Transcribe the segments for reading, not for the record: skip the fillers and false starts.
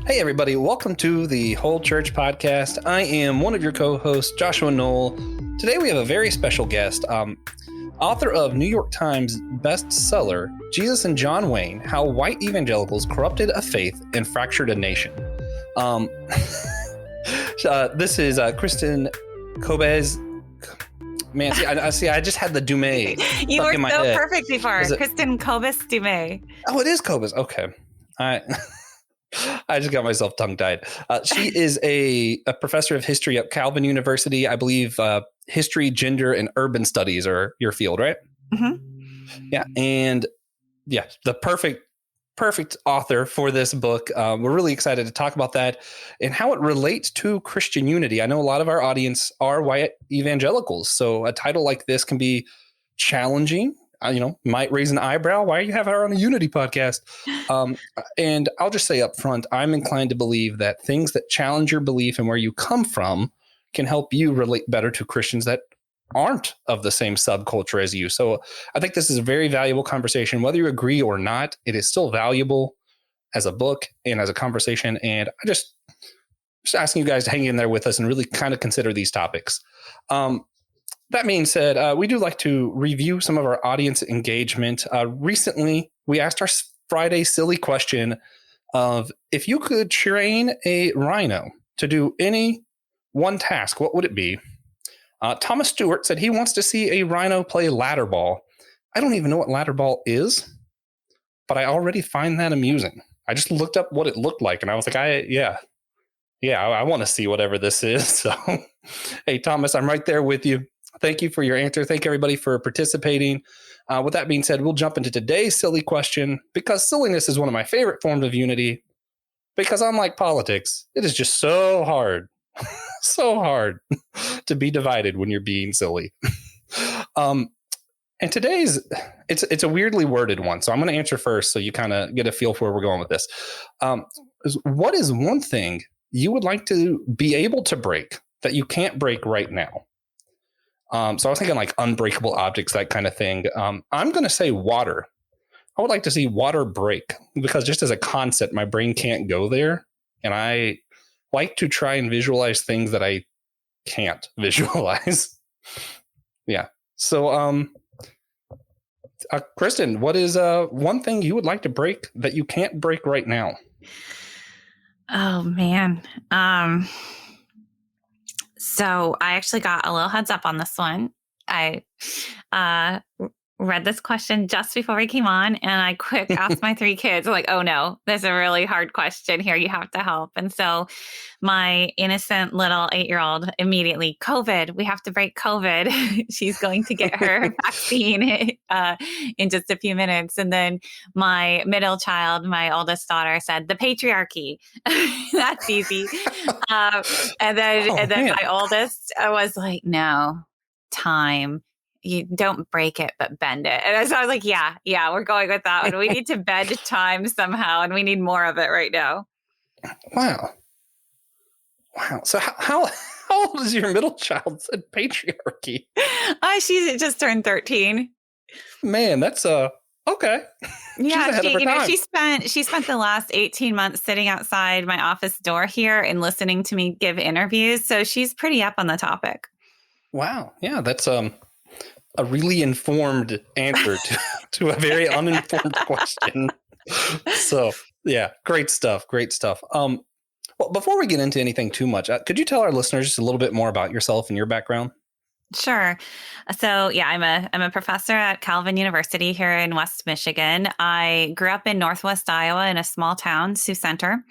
Hey, everybody. Welcome to the Whole Church podcast. I am one of your co-hosts, Joshua Knoll. Today, we have a very special guest, author of New York Times bestseller, Jesus and John Wayne, How White Evangelicals Corrupted a Faith and Fractured a Nation. This is Kristin Kobes. Man, I just had the Du Mez. You were in my so head. perfect before. Kristin Kobes Du Mez. Oh, it is Kobes. Okay. I just got myself tongue-tied. She is a professor of history at Calvin University. I believe history, gender, and urban studies are your field, right? Mm-hmm. Yeah. And yeah, the perfect author for this book. We're really excited to talk about that and how it relates to Christian unity. I know a lot of our audience are white evangelicals, so a title like this can be challenging. Might raise an eyebrow. Why you have her on a unity podcast? And I'll just say up front, I'm inclined to believe that things that challenge your belief and where you come from can help you relate better to Christians that aren't of the same subculture as you. So I think this is a very valuable conversation. Whether you agree or not, it is still valuable as a book and as a conversation. And I just asking you guys to hang in there with us and really kind of consider these topics. That being said, we do like to review some of our audience engagement. Recently, we asked our Friday silly question of if you could train a rhino to do any one task, what would it be? Thomas Stewart said he wants to see a rhino play ladder ball. I don't even know what ladder ball is, but I already find that amusing. I just looked up what it looked like, and I was like, I want to see whatever this is. So, hey, Thomas, I'm right there with you. Thank you for your answer. Thank everybody for participating. With that being said, we'll jump into today's silly question because silliness is one of my favorite forms of unity. Because unlike politics, it is just so hard, so hard to be divided when you're being silly. And today's, it's a weirdly worded one. So I'm going to answer first so you kind of get a feel for where we're going with this. What is one thing you would like to be able to break that you can't break right now? So I was thinking like unbreakable objects, that kind of thing. I'm going to say water. I would like to see water break because just as a concept, my brain can't go there. And I like to try and visualize things that I can't visualize. Yeah. So, Kristin, what is one thing you would like to break that you can't break right now? Oh, man. So I actually got a little heads up on this one. I read this question just before we came on, and I quick asked my 3 kids, like, oh no, there's a really hard question here. You have to help. And so my innocent little 8-year-old immediately, COVID, we have to break COVID. She's going to get her vaccine in just a few minutes. And then my middle child, my oldest daughter, said the patriarchy. That's easy. And then my oldest was like, no, time. You don't break it, but bend it. And so I was like, yeah, we're going with that one. We need to bend time somehow, and we need more of it right now. Wow. So how old is your middle child? Said patriarchy. She just turned 13. Man, that's okay. Yeah, she spent the last 18 months sitting outside my office door here and listening to me give interviews. So she's pretty up on the topic. Wow. Yeah, that's a really informed answer to a very uninformed question. So, yeah, great stuff. Well, before we get into anything too much, could you tell our listeners just a little bit more about yourself and your background? Sure. So, yeah, I'm a professor at Calvin University here in West Michigan. I grew up in Northwest Iowa in a small town, Sioux Center.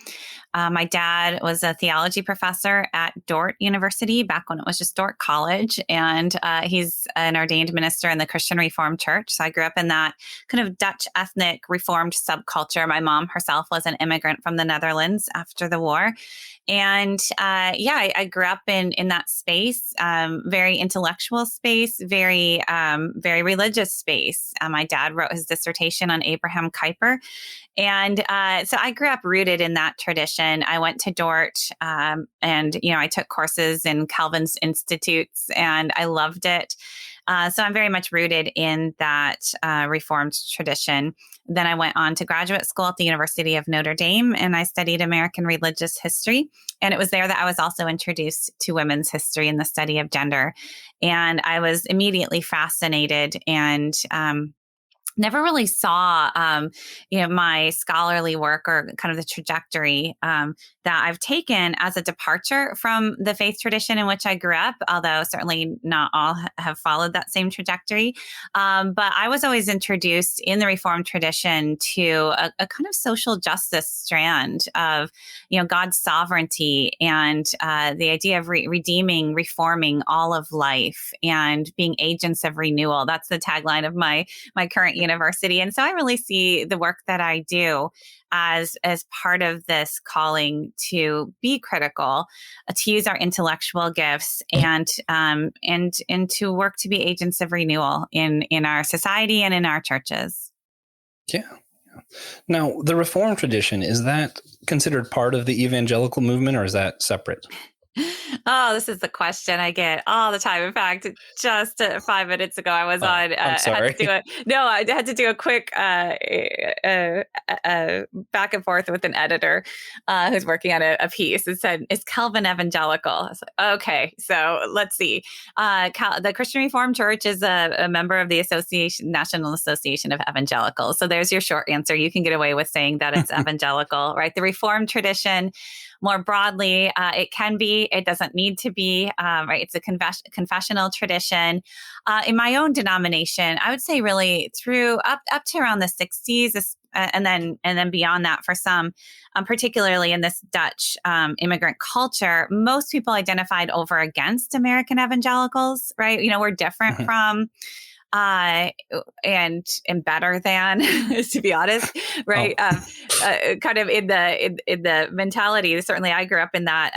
My dad was a theology professor at Dordt University back when it was just Dordt College, and he's an ordained minister in the Christian Reformed Church. So I grew up in that kind of Dutch ethnic Reformed subculture. My mom herself was an immigrant from the Netherlands after the war. And I grew up in that space, very intellectual space, very religious space. My dad wrote his dissertation on Abraham Kuyper. And so I grew up rooted in that tradition. I went to Dordt and I took courses in Calvin's institutes and I loved it. So I'm very much rooted in that Reformed tradition. Then I went on to graduate school at the University of Notre Dame, and I studied American religious history. And it was there that I was also introduced to women's history and the study of gender. And I was immediately fascinated and never really saw, my scholarly work or kind of the trajectory that I've taken as a departure from the faith tradition in which I grew up, although certainly not all have followed that same trajectory. But I was always introduced in the Reformed tradition to a kind of social justice strand of, God's sovereignty and the idea of redeeming, reforming all of life and being agents of renewal. That's the tagline of my current university. And so I really see the work that I do as part of this calling to be critical, to use our intellectual gifts and to work to be agents of renewal in our society and in our churches. Yeah. Now, the Reformed tradition, is that considered part of the evangelical movement, or is that separate? Oh, this is the question I get all the time. In fact, just 5 minutes ago, I was on. I'm sorry. I had to do a quick back and forth with an editor who's working on a piece. It said, "Is Calvin evangelical?" I was like, "Okay, so let's see." The Christian Reformed Church is a member of the National Association of Evangelicals. So there's your short answer. You can get away with saying that it's evangelical, right? The Reformed tradition, more broadly, it can be, it doesn't need to be, right? It's a confessional tradition. In my own denomination, I would say really through up to around the 60s, and then beyond that for some, particularly in this Dutch immigrant culture, most people identified over against American evangelicals, right? We're different from and better than, to be honest, right? Kind of in the mentality. Certainly, I grew up in that.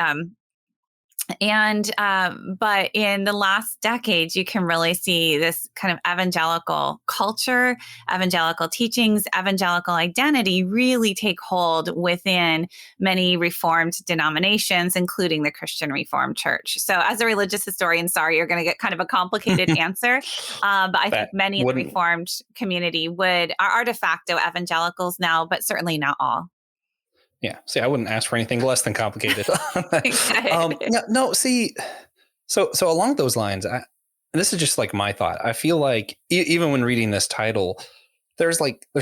But in the last decades, you can really see this kind of evangelical culture, evangelical teachings, evangelical identity really take hold within many Reformed denominations, including the Christian Reformed Church. So as a religious historian, sorry, you're going to get kind of a complicated answer. But I think many in the Reformed community are de facto evangelicals now, but certainly not all. Yeah. See, I wouldn't ask for anything less than complicated. See, so along those lines, and this is just like my thought. I feel like even when reading this title, there's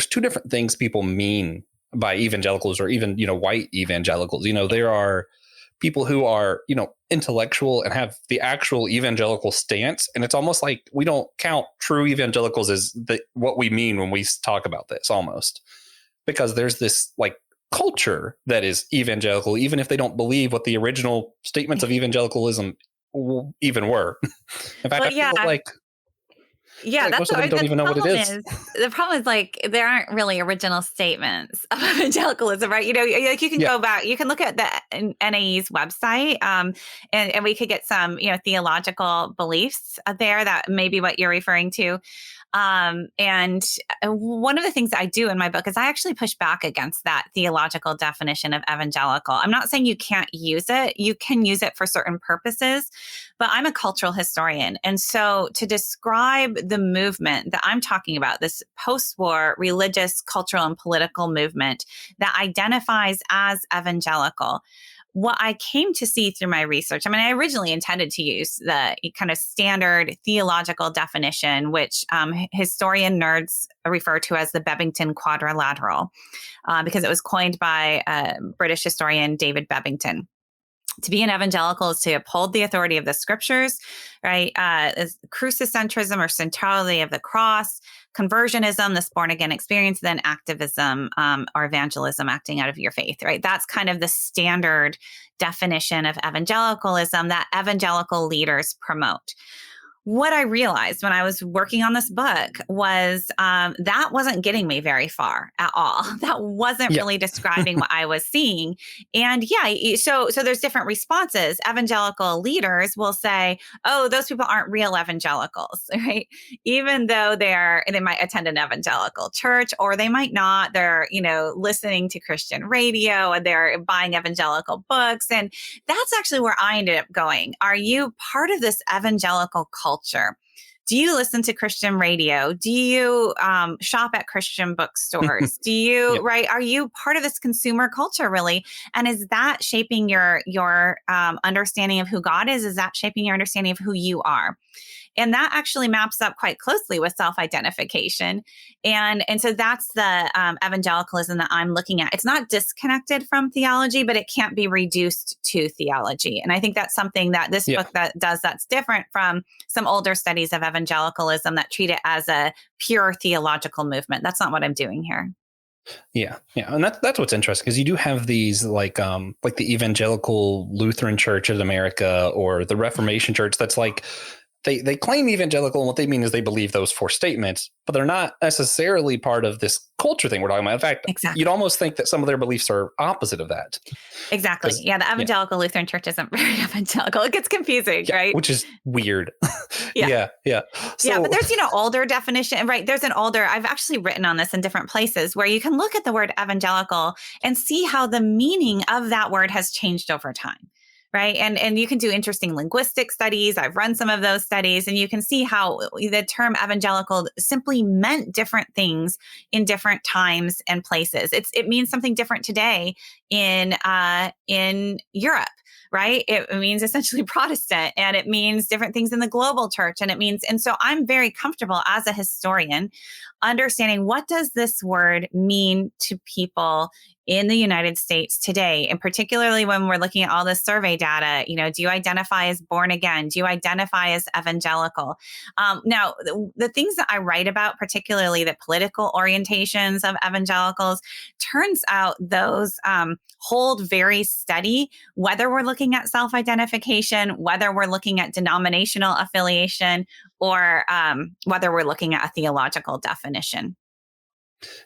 two different things people mean by evangelicals, or even, white evangelicals. There are people who are, intellectual and have the actual evangelical stance. And it's almost like we don't count true evangelicals as what we mean when we talk about this, almost, because there's this culture that is evangelical, even if they don't believe what the original statements of evangelicalism even were. In fact, I feel like that's most of them don't even know what it is. The problem is there aren't really original statements of evangelicalism, right? You can go back, you can look at the NAE's website, and we could get some, theological beliefs there that may be what you're referring to. And one of the things that I do in my book is I actually push back against that theological definition of evangelical. I'm not saying you can't use it. You can use it for certain purposes, but I'm a cultural historian. And so to describe the movement that I'm talking about, this post-war religious, cultural, and political movement that identifies as evangelical, what I came to see through my research, I originally intended to use the kind of standard theological definition, which historian nerds refer to as the Bebbington Quadrilateral, because it was coined by British historian David Bebbington. To be an evangelical is to uphold the authority of the scriptures, right? Crucicentrism or centrality of the cross, conversionism, this born again experience, then activism or evangelism, acting out of your faith, right? That's kind of the standard definition of evangelicalism that evangelical leaders promote. What I realized when I was working on this book was that wasn't getting me very far at all. That wasn't really describing what I was seeing. And so there's different responses. Evangelical leaders will say, "Oh, those people aren't real evangelicals," right? Even though they might attend an evangelical church, or they might not. They're listening to Christian radio, and they're buying evangelical books, and that's actually where I ended up going. Are you part of this evangelical culture Do you listen to Christian radio? Do you shop at Christian bookstores? Do you, right? Are you part of this consumer culture really? And is that shaping your understanding of who God is? Is that shaping your understanding of who you are? And that actually maps up quite closely with self-identification. And so that's the evangelicalism that I'm looking at. It's not disconnected from theology, but it can't be reduced to theology. And I think that's something that this book that does that's different from some older studies of evangelicalism that treat it as a pure theological movement. That's not what I'm doing here. Yeah. And that's what's interesting, because you do have these like the Evangelical Lutheran Church of America or the Reformation Church that's like, They claim evangelical, and what they mean is they believe those four statements, but they're not necessarily part of this culture thing we're talking about. In fact, You'd almost think that some of their beliefs are opposite of that. Exactly. Yeah, the Evangelical Lutheran Church isn't very evangelical. It gets confusing, right? Which is weird. Yeah. So, but there's, older definition, right? I've actually written on this in different places where you can look at the word evangelical and see how the meaning of that word has changed over time. Right. And you can do interesting linguistic studies. I've run some of those studies, and you can see how the term evangelical simply meant different things in different times and places. It means something different today in Europe. Right. It means essentially Protestant, and it means different things in the global church. And so I'm very comfortable as a historian understanding, what does this word mean to people in the United States today? And particularly when we're looking at all this survey data, do you identify as born again? Do you identify as evangelical? Now, the things that I write about, particularly the political orientations of evangelicals, turns out those hold very steady, whether we're looking at self-identification, whether we're looking at denominational affiliation, or whether we're looking at a theological definition.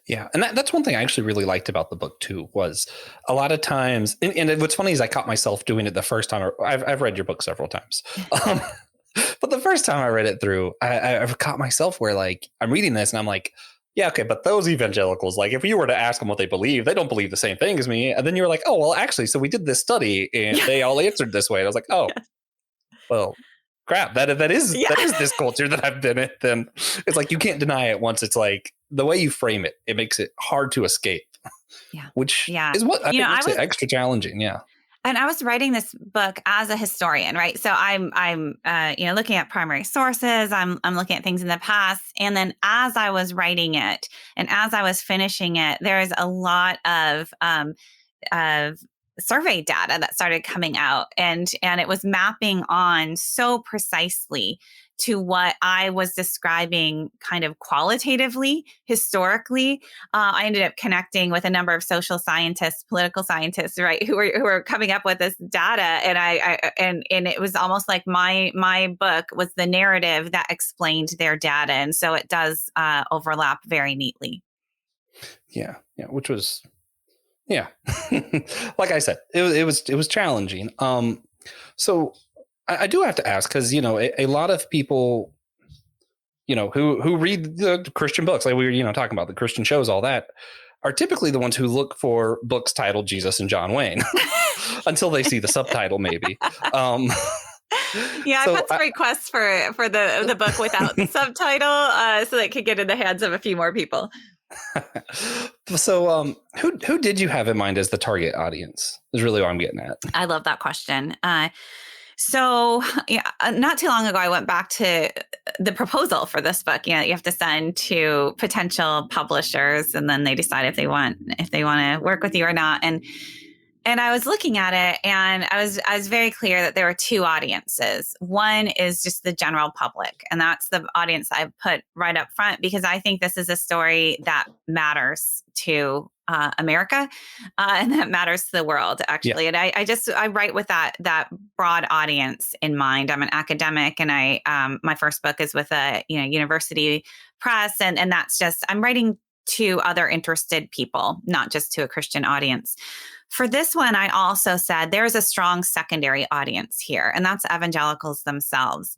Yeah. And that's one thing I actually really liked about the book too, was a lot of times, and what's funny is I caught myself doing it the first time. I've read your book several times. But the first time I read it through, I've caught myself where like, I'm reading this and I'm like, yeah, okay, but those evangelicals, like if you were to ask them what they believe, they don't believe the same thing as me. And then you're like, oh, well, actually, so we did this study and they all answered this way. And I was like, oh, well, crap, that is this culture that I've been in. Then it's like, you can't deny it once it's like the way you frame it, it makes it hard to escape. Yeah. Which is what I think makes it extra challenging. Yeah. And I was writing this book as a historian, right? So I'm looking at primary sources. I'm looking at things in the past, and then as I was writing it and as I was finishing it, there's a lot of survey data that started coming out, and it was mapping on so precisely to what I was describing kind of qualitatively, historically. I ended up connecting with a number of social scientists, political scientists, right, who were coming up with this data. And it was almost like my book was the narrative that explained their data. And so it does overlap very neatly. Yeah. Which was, like I said, it was challenging. So I do have to ask, because, a lot of people, who read the Christian books, like we were, talking about the Christian shows, all that, are typically the ones who look for books titled Jesus and John Wayne until they see the subtitle, maybe. I've had some requests for the book without the subtitle so that it could get in the hands of a few more people. So who did you have in mind as the target audience is really what I'm getting at. I love that question. So not too long ago, I went back to the proposal for this book. You have to send to potential publishers, and then they decide if they want to work with you or not. And I was looking at it, and I was very clear that there were two audiences. One is just the general public, and that's the audience I've put right up front, because I think this is a story that matters to America, and that matters to the world, actually. Yeah. And I write with that broad audience in mind. I'm an academic, and my first book is with a university press, and that's just, I'm writing to other interested people, not just to a Christian audience. For this one, I also said there's a strong secondary audience here, and that's evangelicals themselves.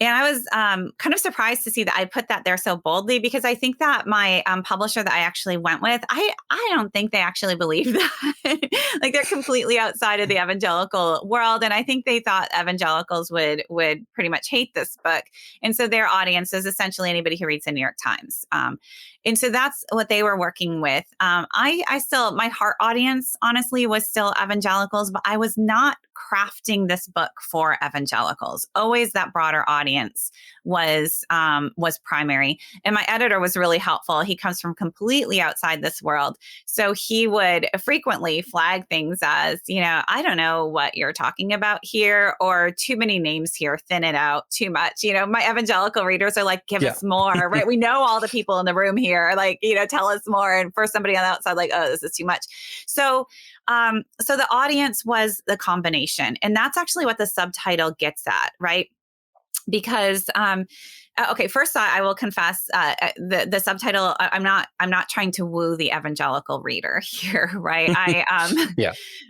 And I was kind of surprised to see that I put that there so boldly, because I think that my publisher that I actually went with, I don't think they actually believe that. Like, they're completely outside of the evangelical world. And I think they thought evangelicals would pretty much hate this book. And so their audience is essentially anybody who reads the New York Times. And so that's what they were working with. I still, my heart audience, honestly, was still evangelicals, but I was not crafting this book for evangelicals. Always that broader audience was primary. And my editor was really helpful. He comes from completely outside this world. So he would frequently flag things as, I don't know what you're talking about here, or too many names here, thin it out too much. My evangelical readers are like, give us more, right? We know all the people in the room here, like, tell us more. And for somebody on the outside, like, oh, this is too much. So the audience was the combination. And that's actually what the subtitle gets at, right? Because, okay, first I will confess, the subtitle, I'm not trying to woo the evangelical reader here, right?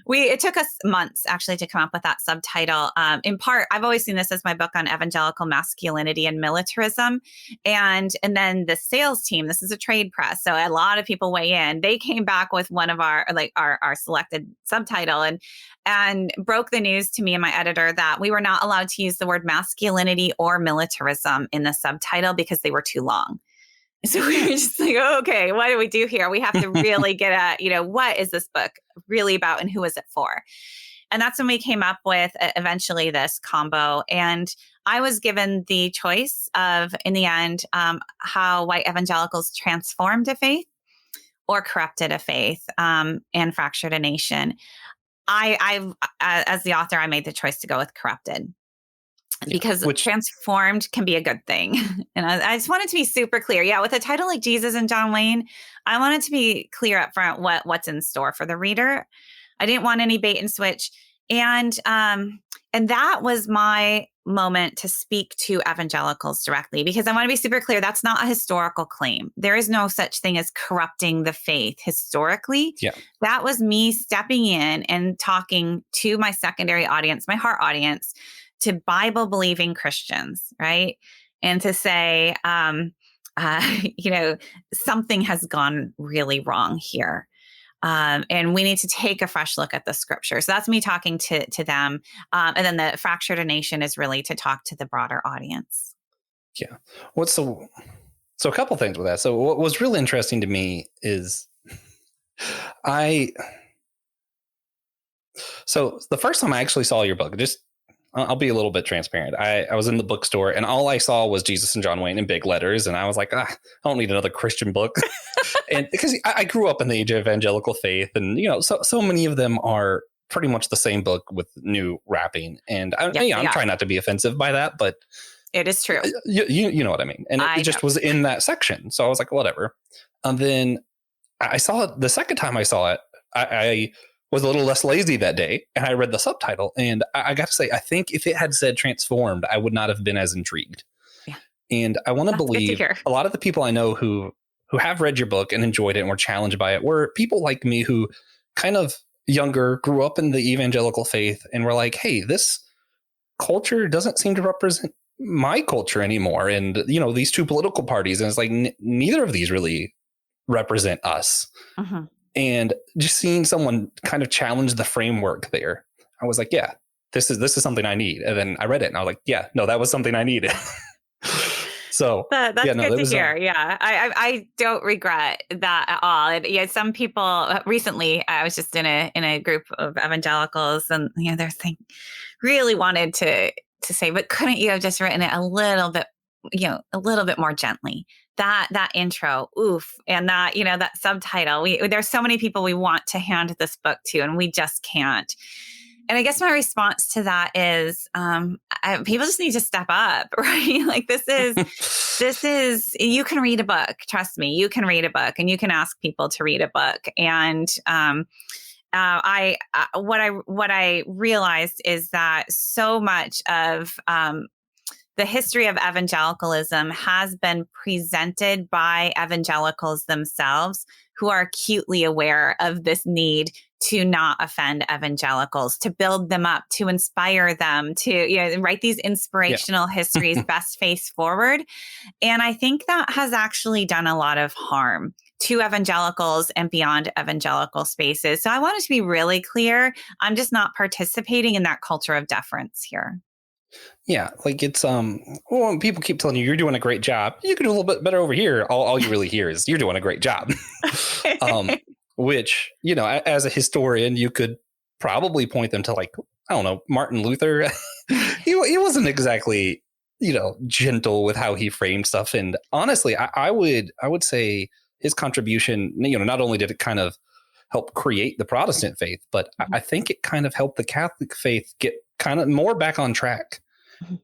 It took us months actually to come up with that subtitle. In part, I've always seen this as my book on evangelical masculinity and militarism. And then the sales team, this is a trade press, so a lot of people weigh in. They came back with one of our selected subtitle and broke the news to me and my editor that we were not allowed to use the word masculinity or militarism in the subtitle because they were too long. So we were just like, oh, okay, what do we do here? We have to really get at, what is this book really about and who is it for? And that's when we came up with eventually this combo. And I was given the choice of, in the end, how white evangelicals transformed a faith or corrupted a faith and fractured a nation. I as the author, I made the choice to go with corrupted. Because transformed can be a good thing. And I just wanted to be super clear. Yeah, with a title like Jesus and John Wayne, I wanted to be clear up front what's in store for the reader. I didn't want any bait and switch. And that was my moment to speak to evangelicals directly, because I want to be super clear. That's not a historical claim. There is no such thing as corrupting the faith historically. Yeah. That was me stepping in and talking to my secondary audience, my heart audience, to Bible-believing Christians, right? And to say, something has gone really wrong here. And we need to take a fresh look at the scripture. So that's me talking to them. And then the fractured a nation is really to talk to the broader audience. Yeah. So a couple things with that. So what was really interesting to me is so the first time I actually saw your book, I'll be a little bit transparent. I was in the bookstore and all I saw was Jesus and John Wayne in big letters. And I was like, I don't need another Christian book. And because I grew up in the age of evangelical faith, and, so many of them are pretty much the same book with new wrapping. And I'm trying not to be offensive by that, but it is true. You know what I mean? And it just was in that section. So I was like, whatever. And then I saw it the second time I saw it. I was a little less lazy that day, and I read the subtitle, and I got to say, I think if it had said transformed, I would not have been as intrigued. Yeah. And I want to believe a lot of the people I know who have read your book and enjoyed it and were challenged by it were people like me who kind of younger, grew up in the evangelical faith, and were like, hey, this culture doesn't seem to represent my culture anymore. And, these two political parties, and it's like, neither of these really represent us. Uh-huh. And just seeing someone kind of challenge the framework there, I was like, yeah, this is something I need. And then I read it and I was like, yeah, no, that was something I needed. So that's good to hear. Yeah, I don't regret that at all. And some people recently, I was just in a group of evangelicals, and they're saying, really wanted to say, but couldn't you have just written it a little bit more gently? That intro, oof, and that that subtitle. There's so many people we want to hand this book to, and we just can't. And I guess my response to that is, people just need to step up, right? Like this is, you can read a book. Trust me, you can read a book, and you can ask people to read a book. And what I realized is that so much of the history of evangelicalism has been presented by evangelicals themselves who are acutely aware of this need to not offend evangelicals, to build them up, to inspire them, to write these inspirational histories, best face forward. And I think that has actually done a lot of harm to evangelicals and beyond evangelical spaces. So I wanted to be really clear. I'm just not participating in that culture of deference here. Yeah, like it's when people keep telling you you're doing a great job, you can do a little bit better over here. All you really hear is you're doing a great job. Which, as a historian, you could probably point them to, like, I don't know, Martin Luther. he wasn't exactly, gentle with how he framed stuff. And honestly, I would say his contribution, not only did it kind of help create the Protestant faith, but I think it kind of helped the Catholic faith get kind of more back on track.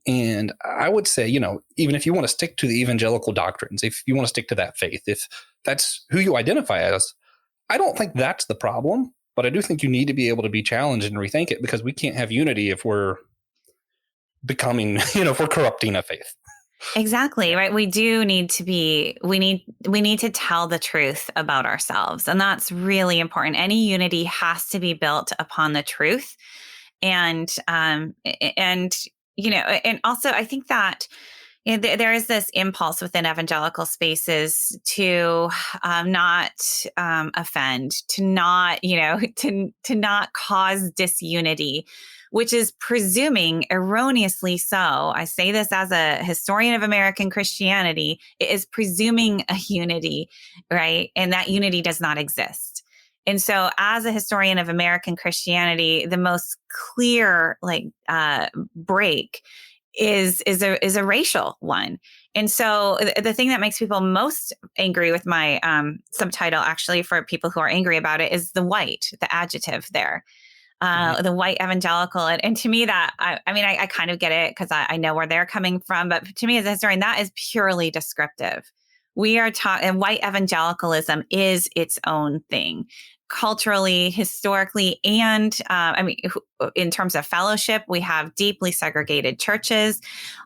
And I would say, even if you want to stick to the evangelical doctrines, if you want to stick to that faith, if that's who you identify as, I don't think that's the problem, but I do think you need to be able to be challenged and rethink it, because we can't have unity if we're becoming, if we're corrupting a faith. Exactly. Right. We do need to we need to tell the truth about ourselves. And that's really important. Any unity has to be built upon the truth. And also I think that there is this impulse within evangelical spaces to not offend, to not, to not cause disunity, which is presuming, erroneously so, I say this as a historian of American Christianity, it is presuming a unity, right? And that unity does not exist. And so as a historian of American Christianity, the most clear break is a racial one. And so the thing that makes people most angry with my subtitle, actually, for people who are angry about it, is the white, the adjective there. The white evangelical. And to me, that, I kind of get it, because I know where they're coming from. But to me as a historian, that is purely descriptive. We are and white evangelicalism is its own thing, culturally, historically, and in terms of fellowship, we have deeply segregated churches.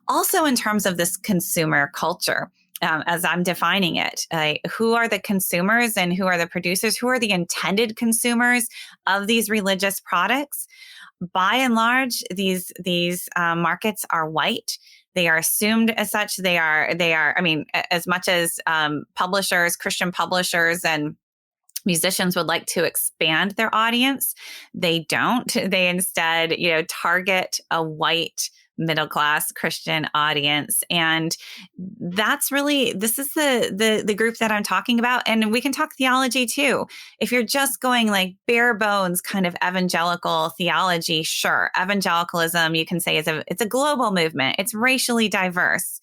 Also, in terms of this consumer culture, as I'm defining it, who are the consumers and who are the producers? Who are the intended consumers of these religious products? By and large, these markets are white. They are assumed as such. They are. As much as publishers, Christian publishers, and musicians would like to expand their audience, they don't. They instead, target a white middle-class Christian audience. And that's really, this is the group that I'm talking about. And we can talk theology too. If you're just going like bare bones kind of evangelical theology, sure. Evangelicalism, you can say, it's a global movement. It's racially diverse.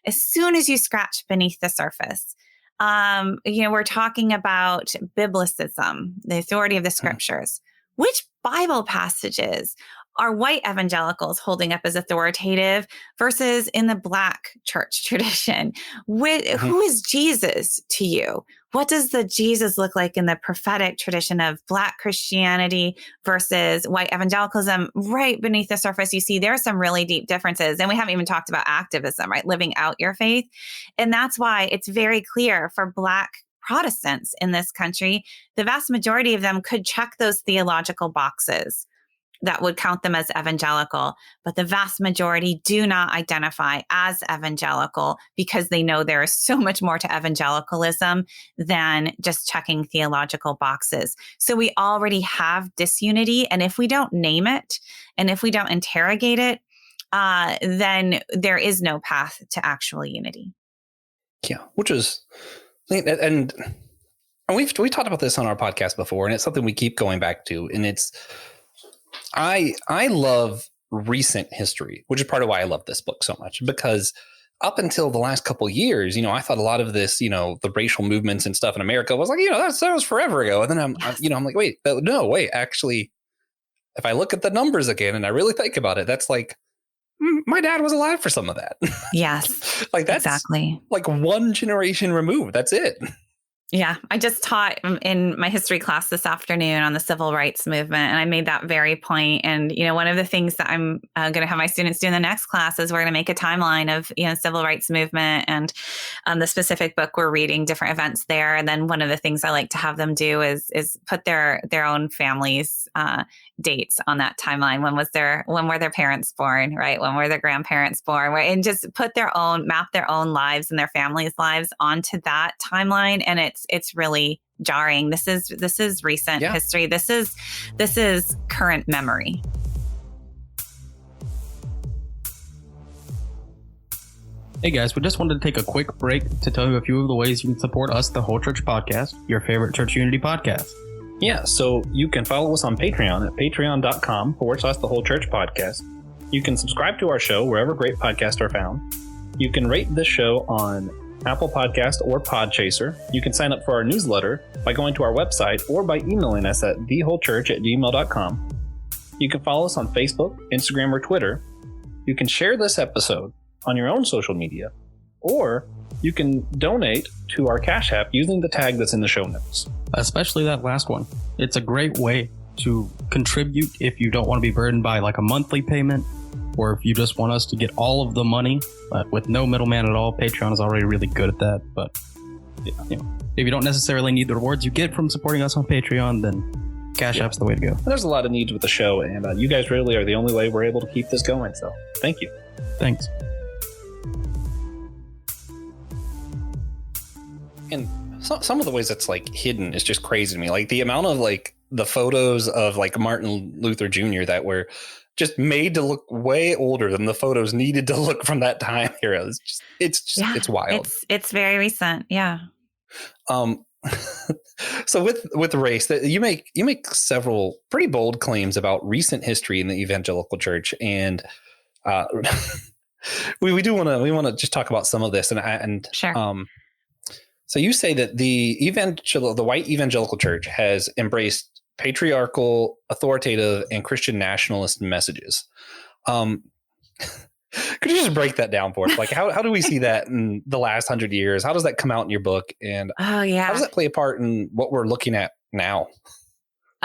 As soon as you scratch beneath the surface, we're talking about biblicism, the authority of the scriptures. Which Bible passages are white evangelicals holding up as authoritative versus in the Black church tradition? Who is Jesus to you? What does the Jesus look like in the prophetic tradition of Black Christianity versus white evangelicalism? Right beneath the surface, you see there are some really deep differences. And we haven't even talked about activism, right? Living out your faith. And that's why it's very clear for Black Protestants in this country, the vast majority of them could check those theological boxes that would count them as evangelical, but the vast majority do not identify as evangelical because they know there is so much more to evangelicalism than just checking theological boxes. So we already have disunity, and if we don't name it and if we don't interrogate it, then there is no path to actual unity. Yeah, which is, and we talked about this on our podcast before, and it's something we keep going back to, and it's, I love recent history, which is part of why I love this book so much, because up until the last couple of years, I thought a lot of this, the racial movements and stuff in America was like, that was forever ago. And then I'm like, wait, actually, if I look at the numbers again and I really think about it, that's like, my dad was alive for some of that. Yes, like that's exactly like one generation removed. That's it. Yeah, I just taught in my history class this afternoon on the civil rights movement, and I made that very point. And, one of the things that I'm going to have my students do in the next class is we're going to make a timeline of, civil rights movement and the specific book we're reading, different events there. And then one of the things I like to have them do is put their own families' dates on that timeline. When were their parents born, right? When were their grandparents born? Right? And just map their own lives and their families' lives onto that timeline. And it's really jarring. This is recent history. This is current memory. Hey guys, we just wanted to take a quick break to tell you a few of the ways you can support us, the Whole Church Podcast, your favorite church unity podcast. Yeah, so you can follow us on Patreon at patreon.com/the Whole Church Podcast. You can subscribe to our show wherever great podcasts are found. You can rate this show on Apple Podcast or Podchaser. You can sign up for our newsletter by going to our website or by emailing us at thewholechurch@gmail.com. You can follow us on Facebook, Instagram, or Twitter. You can share this episode on your own social media, or you can donate to our Cashapp using the tag that's in the show notes. Especially that last one. It's a great way to contribute if you don't want to be burdened by like a monthly payment, or if you just want us to get all of the money, but with no middleman at all. Patreon is already really good at that. But if you don't necessarily need the rewards you get from supporting us on Patreon, then Cash App's the way to go. There's a lot of needs with the show, and you guys really are the only way we're able to keep this going. So thank you. Thanks. And some of the ways that's like hidden is just crazy to me. Like the amount of like the photos of like Martin Luther Jr. that were just made to look way older than the photos needed to look from that time era. It's wild. It's very recent. Yeah. So with race, that you make several pretty bold claims about recent history in the evangelical church, and we want to just talk about some of this and sure. So you say that the white evangelical church has embraced patriarchal, authoritative, and Christian nationalist messages. Could you just break that down for us? Like, how do we see that in the last 100 years? How does that come out in your book? And how does that play a part in what we're looking at now?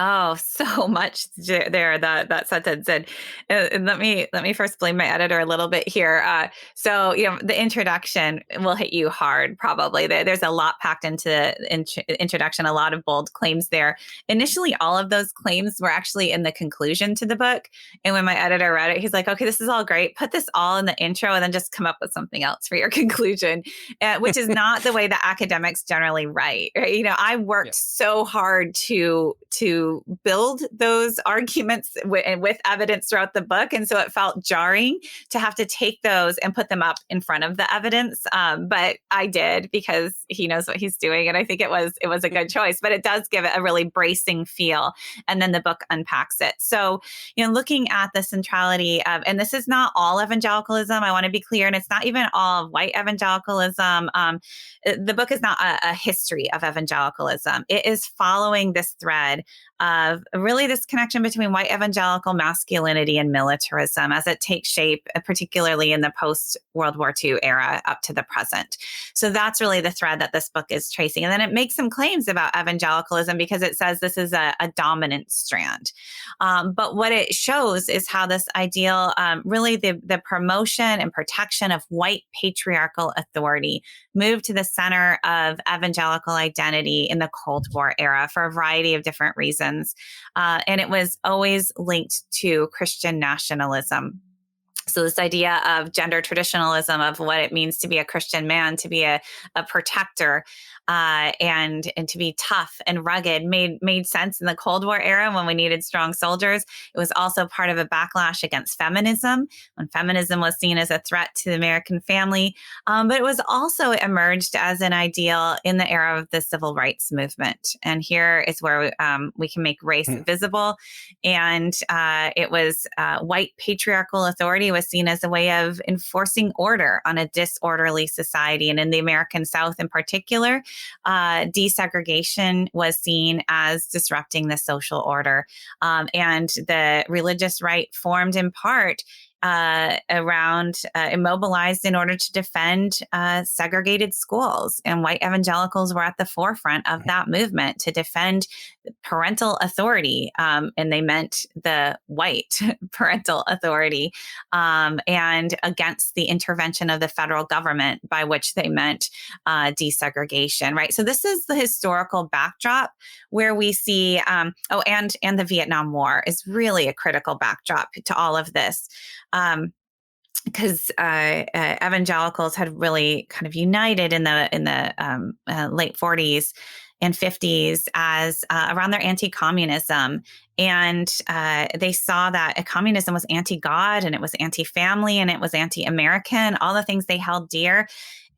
Oh, so much there that sentence. And let me first blame my editor a little bit here. So, the introduction will hit you hard, probably. There's a lot packed into the introduction, a lot of bold claims there. Initially, all of those claims were actually in the conclusion to the book. And when my editor read it, he's like, okay, this is all great. Put this all in the intro and then just come up with something else for your conclusion, which is not the way that academics generally write. Right? I worked so hard to build those arguments with evidence throughout the book. And so it felt jarring to have to take those and put them up in front of the evidence. But I did, because he knows what he's doing. And I think it was a good choice, but it does give it a really bracing feel. And then the book unpacks it. So, looking at the centrality of, and this is not all evangelicalism, I want to be clear, and it's not even all of white evangelicalism. The book is not a history of evangelicalism. It is following this thread of really this connection between white evangelical masculinity and militarism as it takes shape, particularly in the post-World War II era up to the present. So that's really the thread that this book is tracing. And then it makes some claims about evangelicalism because it says this is a dominant strand. But what it shows is how this ideal, really the promotion and protection of white patriarchal authority moved to the center of evangelical identity in the Cold War era for a variety of different reasons. And it was always linked to Christian nationalism. So this idea of gender traditionalism, of what it means to be a Christian man, to be a protector, and to be tough and rugged made sense in the Cold War era when we needed strong soldiers. It was also part of a backlash against feminism, when feminism was seen as a threat to the American family. But it was also emerged as an ideal in the era of the civil rights movement. And here is where we can make race visible. And it was white patriarchal authority was seen as a way of enforcing order on a disorderly society. And in the American South in particular, desegregation was seen as disrupting the social order. And the religious right formed in part immobilized in order to defend segregated schools. And white evangelicals were at the forefront of that movement to defend parental authority. And they meant the white parental authority, and against the intervention of the federal government, by which they meant desegregation, right? So this is the historical backdrop where we see, and the Vietnam War is really a critical backdrop to all of this. Because evangelicals had really kind of united in the late 40s and 50s as around their anti-communism, and they saw that communism was anti-God, and it was anti-family, and it was anti-American, all the things they held dear,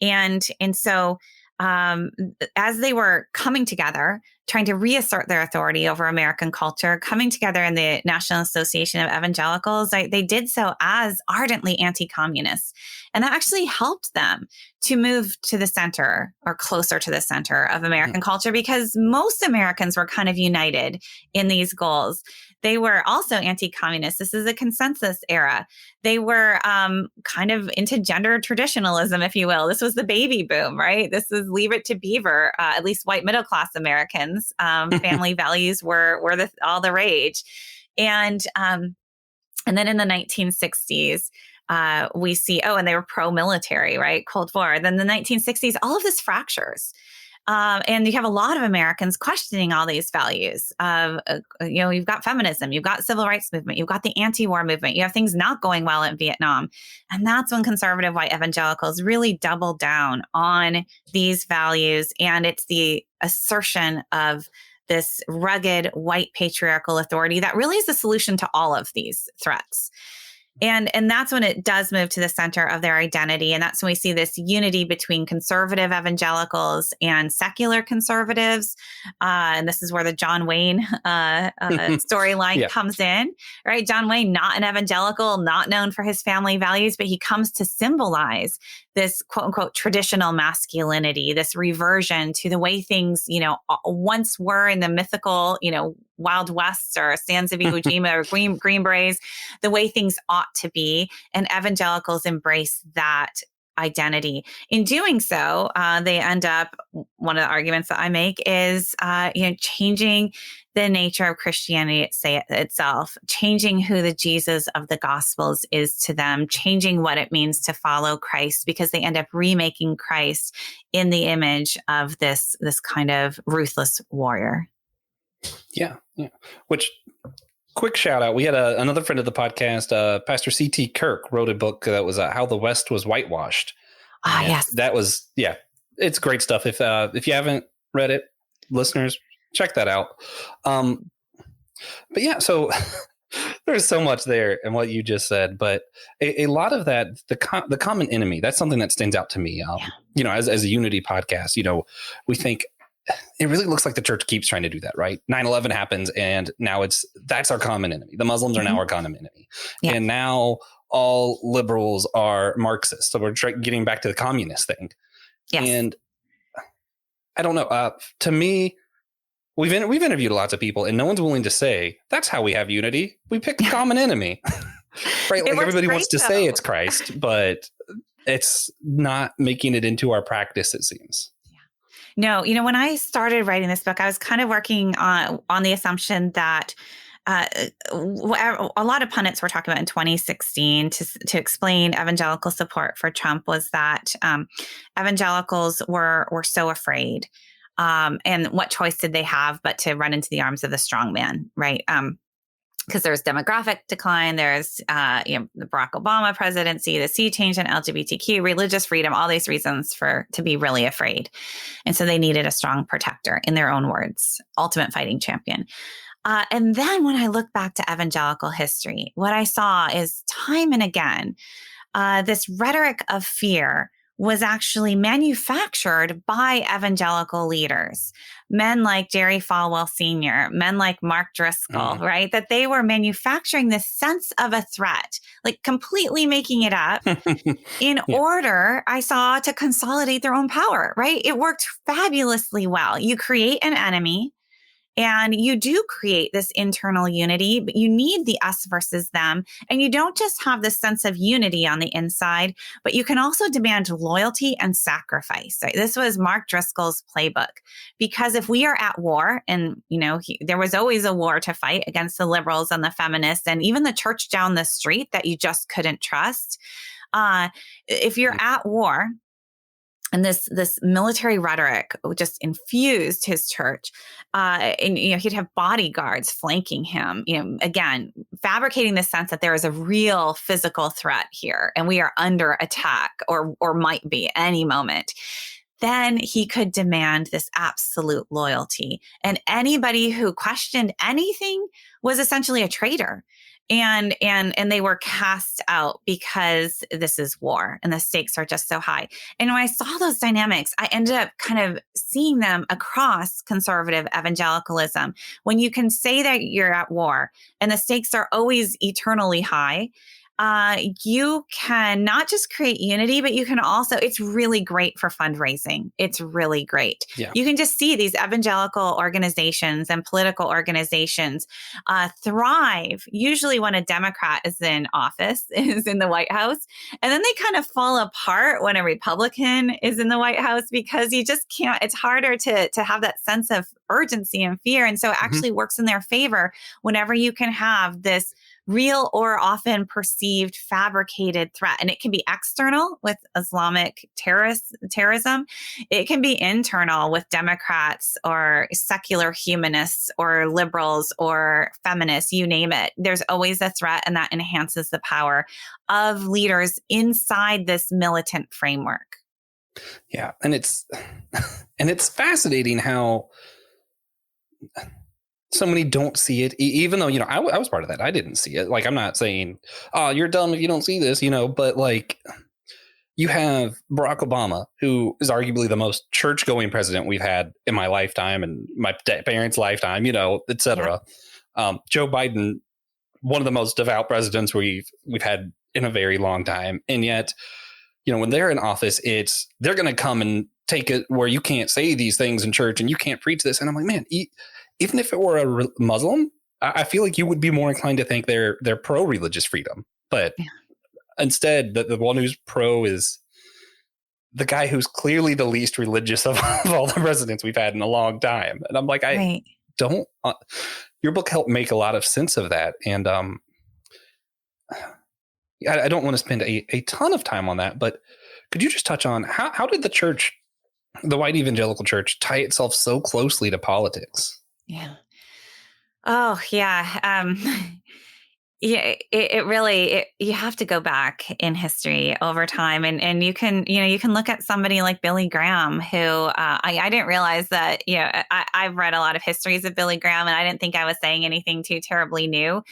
and so as they were coming together, trying to reassert their authority over American culture, coming together in the National Association of Evangelicals, they did so as ardently anti-communists. And that actually helped them to move to the center, or closer to the center of American culture, because most Americans were kind of united in these goals. They were also anti-communist. This is a consensus era. They were kind of into gender traditionalism, if you will. This was the baby boom, right? This is Leave It to Beaver. At least white middle class Americans, family values were all the rage, and then in the 1960s. We see, and they were pro-military, right? Cold War. Then the 1960s, all of this fractures. And you have a lot of Americans questioning all these values. You've got feminism, you've got civil rights movement, you've got the anti-war movement, you have things not going well in Vietnam. And that's when conservative white evangelicals really double down on these values. And it's the assertion of this rugged white patriarchal authority that really is the solution to all of these threats. And that's when it does move to the center of their identity. And that's when we see this unity between conservative evangelicals and secular conservatives. And this is where the John Wayne storyline comes in, right? John Wayne, not an evangelical, not known for his family values, but he comes to symbolize this quote unquote traditional masculinity, this reversion to the way things, once were in the mythical, Wild West or Sands of Iwo Jima or Green Berets, the way things ought to be. And evangelicals embrace that identity. In doing so, they end up, one of the arguments that I make is, changing the nature of Christianity itself, changing who the Jesus of the Gospels is to them, changing what it means to follow Christ, because they end up remaking Christ in the image of this kind of ruthless warrior. Yeah. Which, quick shout out. We had another friend of the podcast, Pastor C.T. Kirk, wrote a book that was How the West Was Whitewashed. Yes. That was, it's great stuff. If you haven't read it, listeners, check that out. But so there's so much there in what you just said, but a lot of that, the common enemy, that's something that stands out to me. As a unity podcast, we think, it really looks like the church keeps trying to do that, right? 9/11 happens, and now that's our common enemy. The Muslims are now our common enemy. Yeah. And now all liberals are Marxists. So we're getting back to the communist thing. Yes. And I don't know. To me, we've interviewed lots of people, and no one's willing to say, that's how we have unity. We pick the common enemy. Right? Like everybody wants to say it's Christ, but it's not making it into our practice, it seems. No, when I started writing this book, I was kind of working on the assumption that a lot of pundits were talking about in 2016 to explain evangelical support for Trump was that evangelicals were so afraid. And what choice did they have but to run into the arms of the strong man, right? Because there's demographic decline, there's the Barack Obama presidency, the sea change in LGBTQ, religious freedom, all these reasons to be really afraid. And so they needed a strong protector, in their own words, ultimate fighting champion. And then when I look back to evangelical history, what I saw is time and again, this rhetoric of fear was actually manufactured by evangelical leaders, men like Jerry Falwell Sr., men like Mark Driscoll, right? That they were manufacturing this sense of a threat, like completely making it up in order, I saw, to consolidate their own power, right? It worked fabulously well. You create an enemy, And you do create this internal unity, but you need the us versus them. And you don't just have this sense of unity on the inside, but you can also demand loyalty and sacrifice. Right? This was Mark Driscoll's playbook, because if we are at war, and there was always a war to fight against the liberals and the feminists and even the church down the street that you just couldn't trust. If you're at war, and this military rhetoric just infused his church, and he'd have bodyguards flanking him. Again, fabricating the sense that there is a real physical threat here, and we are under attack, or might be any moment. Then he could demand this absolute loyalty, and anybody who questioned anything was essentially a traitor. And they were cast out because this is war and the stakes are just so high. And when I saw those dynamics, I ended up kind of seeing them across conservative evangelicalism. When you can say that you're at war and the stakes are always eternally high, you can not just create unity, but you can also, it's really great for fundraising. It's really great. Yeah. You can just see these evangelical organizations and political organizations thrive, usually when a Democrat is in office, is in the White House. And then they kind of fall apart when a Republican is in the White House, because you just can't, it's harder to have that sense of urgency and fear. And so it actually works in their favor whenever you can have this real or often perceived fabricated threat. And it can be external with Islamic terrorism. It can be internal with Democrats or secular humanists or liberals or feminists, you name it. There's always a threat, and that enhances the power of leaders inside this militant framework. Yeah. And it's fascinating how so many don't see it, even though, I was part of that. I didn't see it. Like, I'm not saying, oh, you're dumb if you don't see this, but like, you have Barack Obama, who is arguably the most church going president we've had in my lifetime and my parents' lifetime, et cetera. Yeah. Joe Biden, one of the most devout presidents we've had in a very long time. And yet, when they're in office, they're going to come and take it where you can't say these things in church and you can't preach this. And I'm like, man, even if it were a Muslim, I feel like you would be more inclined to think they're pro-religious freedom. But instead, the one who's pro is the guy who's clearly the least religious of all the presidents we've had in a long time. And I'm like, I don't. Your book helped make a lot of sense of that. And I don't want to spend a ton of time on that, but could you just touch on how did the church, the white evangelical church, tie itself so closely to politics? Yeah. Oh, yeah. Yeah, it really, you have to go back in history over time. And you can look at somebody like Billy Graham, who I didn't realize that, I've read a lot of histories of Billy Graham, and I didn't think I was saying anything too terribly new.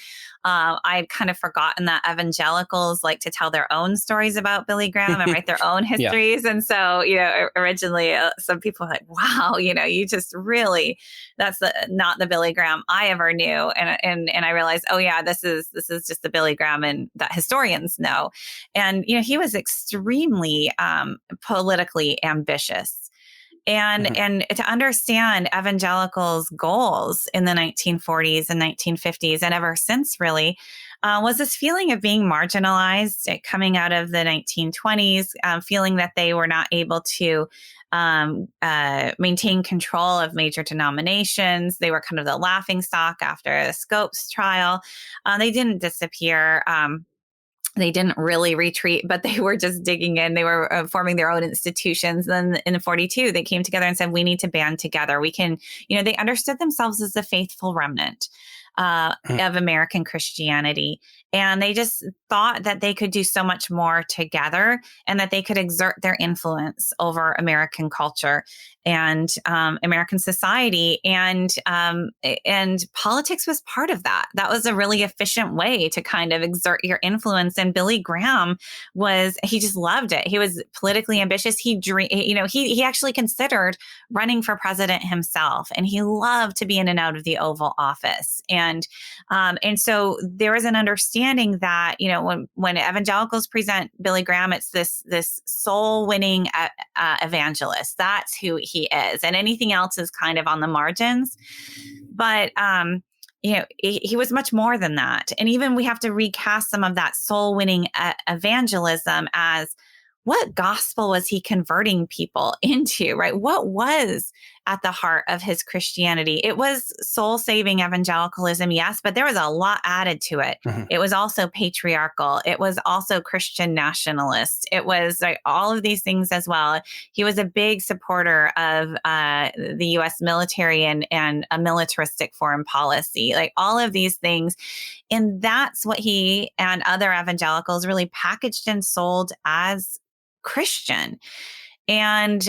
I'd kind of forgotten that evangelicals like to tell their own stories about Billy Graham and write their own histories. Yeah. And so, originally some people were like, wow, you just really, that's not the Billy Graham I ever knew. And I realized, oh yeah, this is just the Billy Graham and that historians know. And, he was extremely politically ambitious. And to understand evangelicals' goals in the 1940s and 1950s, and ever since really, was this feeling of being marginalized coming out of the 1920s, feeling that they were not able to maintain control of major denominations. They were kind of the laughingstock after the Scopes trial. They didn't disappear. They didn't really retreat, but they were just digging in. They were forming their own institutions. Then in 1942, they came together and said, we need to band together. We can, they understood themselves as the faithful remnant of American Christianity. And they just thought that they could do so much more together, and that they could exert their influence over American culture and American society. And politics was part of that. That was a really efficient way to kind of exert your influence. And Billy Graham he just loved it. He was politically ambitious. He actually considered running for president himself, and he loved to be in and out of the Oval Office. And so there is an understanding that, when evangelicals present Billy Graham, it's this soul winning evangelist. That's who he is. And anything else is kind of on the margins. But, he was much more than that. And even we have to recast some of that soul winning evangelism as, what gospel was he converting people into, right? What was at the heart of his Christianity? It was soul-saving evangelicalism, yes, but there was a lot added to it. Mm-hmm. It was also patriarchal. It was also Christian nationalist. It was all of these things as well. He was a big supporter of the U.S. military and a militaristic foreign policy, like all of these things. And that's what he and other evangelicals really packaged and sold as Christian. And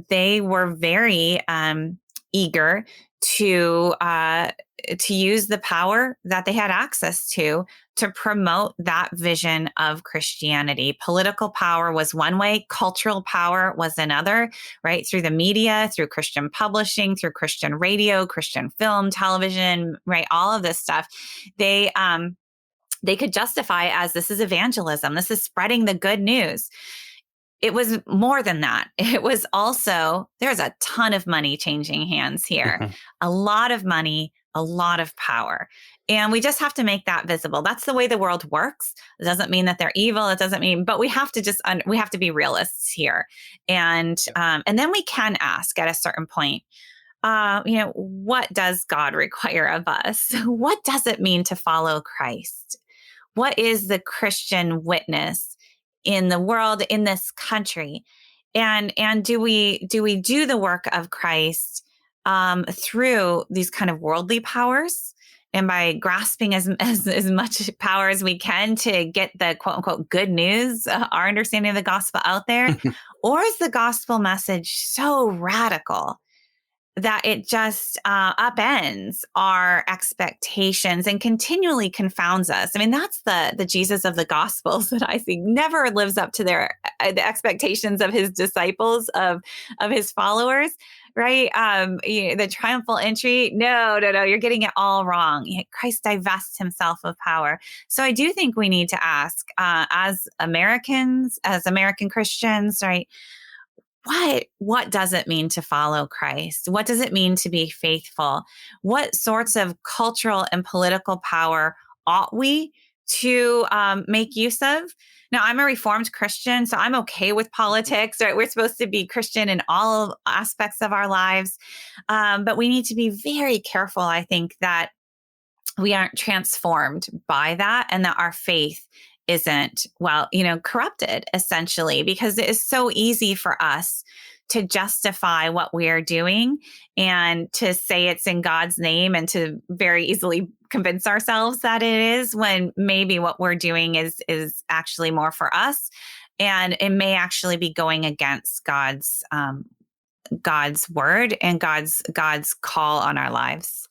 they were very eager to use the power that they had access to promote that vision of Christianity. Political power was one way, cultural power was another, right? Through the media, through Christian publishing, through Christian radio, Christian film, television, right? All of this stuff. They could justify as, this is evangelism. This is spreading the good news. It was more than that. It was also, there's a ton of money changing hands here, mm-hmm. a lot of money, a lot of power. And we just have to make that visible. That's the way the world works. It doesn't mean that they're evil. It doesn't mean, but we have to we have to be realists here. And then we can ask at a certain point, what does God require of us? What does it mean to follow Christ? What is the Christian witness in the world, in this country? And do we do the work of Christ through these kind of worldly powers, and by grasping as much power as we can to get the quote unquote good news, our understanding of the gospel out there? Or is the gospel message so radical that it just upends our expectations and continually confounds us? I mean, that's the Jesus of the Gospels that I see. Never lives up to the expectations of his disciples, of his followers, right? The triumphal entry. No, you're getting it all wrong. Christ divests himself of power. So I do think we need to ask, as Americans, as American Christians, right? What does it mean to follow Christ? What does it mean to be faithful? What sorts of cultural and political power ought we to make use of? Now, I'm a Reformed Christian, so I'm okay with politics, right? We're supposed to be Christian in all aspects of our lives. But we need to be very careful, I think, that we aren't transformed by that, and that our faith isn't, corrupted, essentially, because it is so easy for us to justify what we're doing and to say it's in God's name, and to very easily convince ourselves that it is, when maybe what we're doing is actually more for us, and it may actually be going against God's word and God's call on our lives.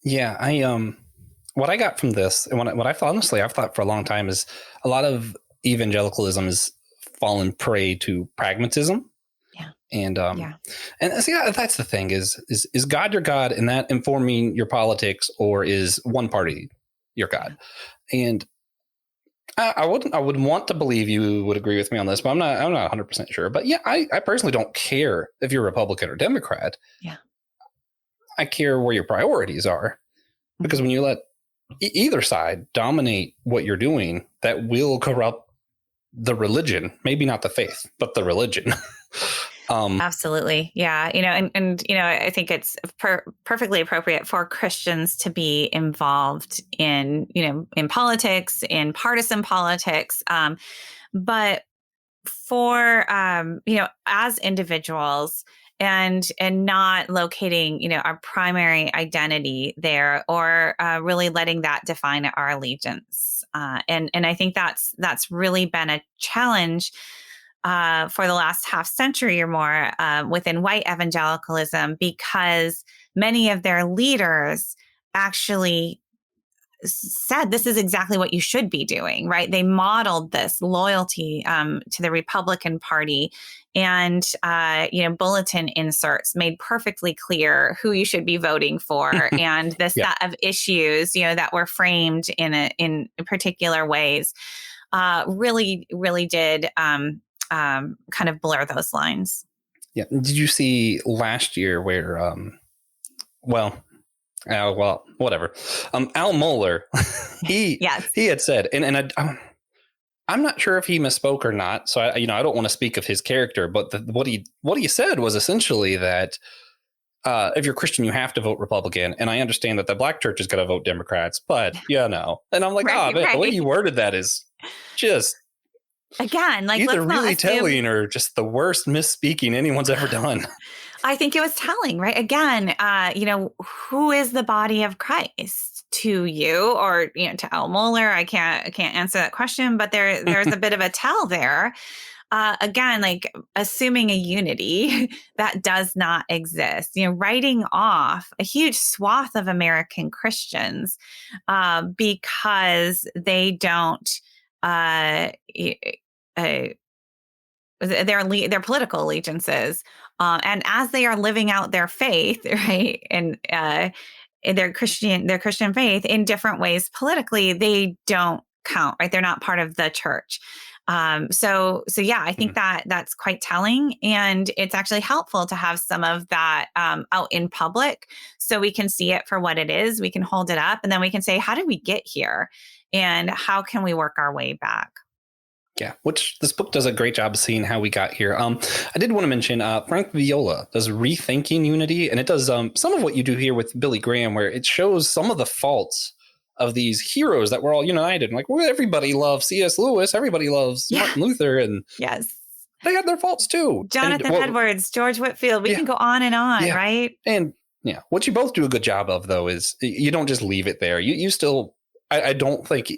Yeah, what I got from this, and what I've thought for a long time, is a lot of evangelicalism has fallen prey to pragmatism. Yeah. And see, that's the thing, is God your God, and that informing your politics, or is one party your God? And I would want to believe you would agree with me on this, but I'm not 100% sure. But yeah, I personally don't care if you're Republican or Democrat. Yeah. I care where your priorities are, because when you let either side dominate what you're doing, that will corrupt the religion. Maybe not the faith, but the religion. Absolutely. Yeah. And I think it's perfectly appropriate for Christians to be involved in politics, in partisan politics. But for, as individuals, and not locating, our primary identity there, or really letting that define our allegiance. And I think that's really been a challenge for the last half century or more within white evangelicalism, because many of their leaders actually said this is exactly what you should be doing, right? They modeled this loyalty to the Republican Party, and bulletin inserts made perfectly clear who you should be voting for, and the set of issues that were framed in particular ways really did kind of blur those lines. Yeah. Did you see last year where whatever. Al Mohler, he had said, and I'm not sure if he misspoke or not. So I don't want to speak of his character, but what he said was essentially that if you're Christian, you have to vote Republican. And I understand that the black church is going to vote Democrats, but and I'm like, the way you worded that is just again, like either really telling or just the worst misspeaking anyone's ever done. I think it was telling, right? Again, who is the body of Christ to you, or to Al Mohler? I can't answer that question, but there's a bit of a tell there. Again, like assuming a unity that does not exist, writing off a huge swath of American Christians because they don't their political allegiances, and as they are living out their faith, right, and their Christian faith in different ways politically, they don't count, right? They're not part of the church. So I think that's quite telling, and it's actually helpful to have some of that out in public so we can see it for what it is. We can hold it up, and then we can say, how did we get here, and how can we work our way back? Yeah, which this book does a great job of seeing how we got here. I did want to mention Frank Viola does Rethinking Unity, and it does some of what you do here with Billy Graham, where it shows some of the faults of these heroes that were all united. Like, well, everybody loves C.S. Lewis, everybody loves Martin Luther, and they had their faults too. Jonathan Edwards, George Whitefield, we can go on, right? And what you both do a good job of, though, is you don't just leave it there. You still, I don't think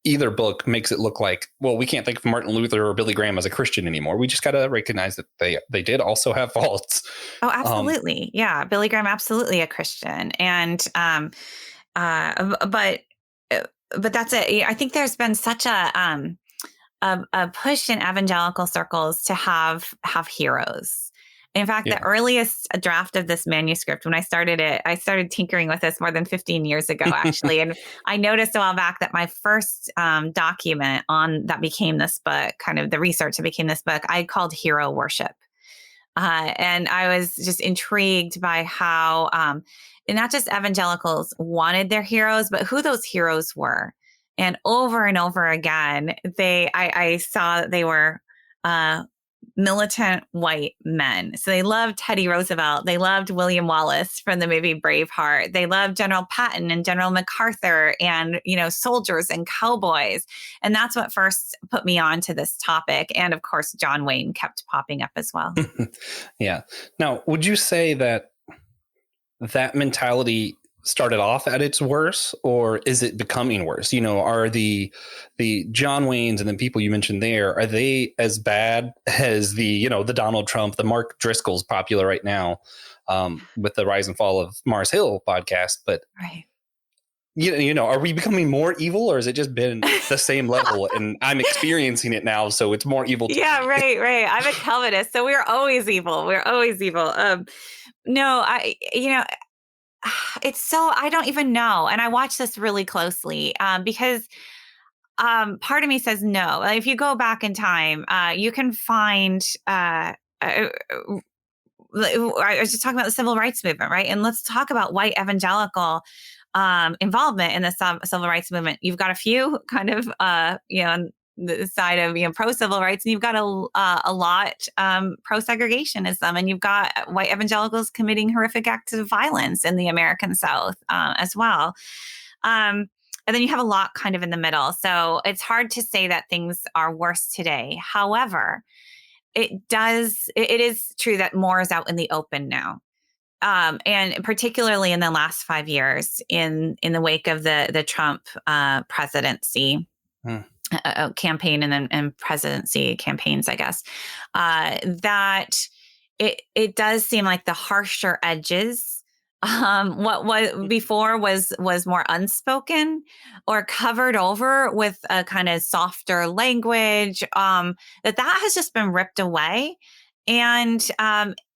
either book makes it look like, well, we can't think of Martin Luther or Billy Graham as a Christian anymore. We just got to recognize that they did also have faults. Oh, absolutely. Billy Graham, absolutely a Christian. And, but that's it. I think there's been such a push in evangelical circles to have heroes. In fact, the earliest draft of this manuscript, when I started tinkering with this more than 15 years ago, actually. And I noticed a while back that my first document that became this book, kind of the research that became this book, I called Hero Worship. And I was just intrigued by how not just evangelicals wanted their heroes, but who those heroes were. And over again, I saw that they were militant white men. So they loved Teddy Roosevelt. They loved William Wallace from the movie Braveheart. They loved General Patton and General MacArthur and, soldiers and cowboys. And that's what first put me on to this topic. And of course, John Wayne kept popping up as well. Yeah. Now, would you say that mentality started off at its worst, or is it becoming worse? Are the John Waynes and the people you mentioned there, are they as bad as the Donald Trump, the Mark Driscoll's popular right now with the Rise and Fall of Mars Hill podcast? But right. Are we becoming more evil, or has it just been the same level? And I'm experiencing it now, so it's more evil. Right. I'm a Calvinist, so we're always evil. No, it's so, I don't even know. And I watch this really closely because part of me says no. If you go back in time, you can find, I was just talking about the civil rights movement, right? And let's talk about white evangelical involvement in the civil rights movement. You've got a few kind of, on the side of pro-civil rights, and you've got a lot pro-segregationism, and you've got white evangelicals committing horrific acts of violence in the American South as well. And then you have a lot kind of in the middle. So it's hard to say that things are worse today. However, it is true that more is out in the open now. And particularly in the last 5 years in the wake of the Trump presidency. Campaign and presidency campaigns, I guess, that it does seem like the harsher edges what was before was more unspoken or covered over with a kind of softer language, that has just been ripped away. And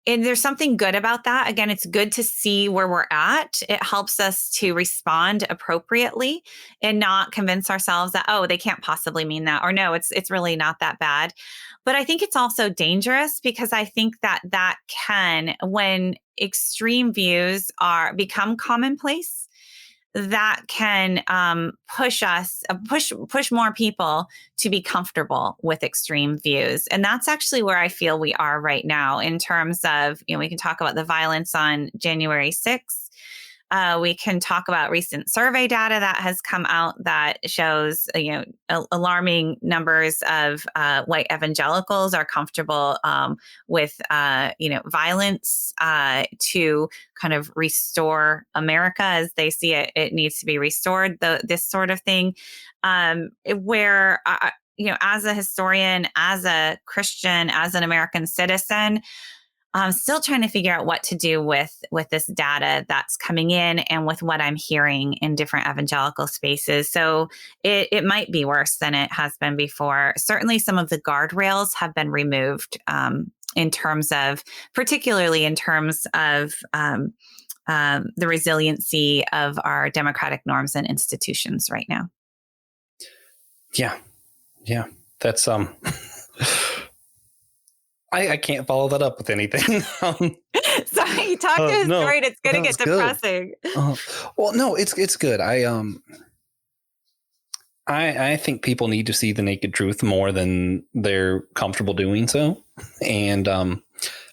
there's something good about that. Again, it's good to see where we're at. It helps us to respond appropriately and not convince ourselves that, oh, they can't possibly mean that, or no, it's really not that bad. But I think it's also dangerous, because I think that can, when extreme views become commonplace, that can push more people to be comfortable with extreme views. And that's actually where I feel we are right now in terms of, we can talk about the violence on January 6th. We can talk about recent survey data that has come out that shows, alarming numbers of white evangelicals are comfortable with, violence to kind of restore America as they see it. It needs to be restored. This sort of thing, where as a historian, as a Christian, as an American citizen, I'm still trying to figure out what to do with this data that's coming in and with what I'm hearing in different evangelical spaces. So it might be worse than it has been before. Certainly some of the guardrails have been removed, particularly in terms of the resiliency of our democratic norms and institutions right now. Yeah. That's I can't follow that up with anything. Sorry, you talked to his story and it's going to get depressing. Well, no, it's good. I think people need to see the naked truth more than they're comfortable doing so. And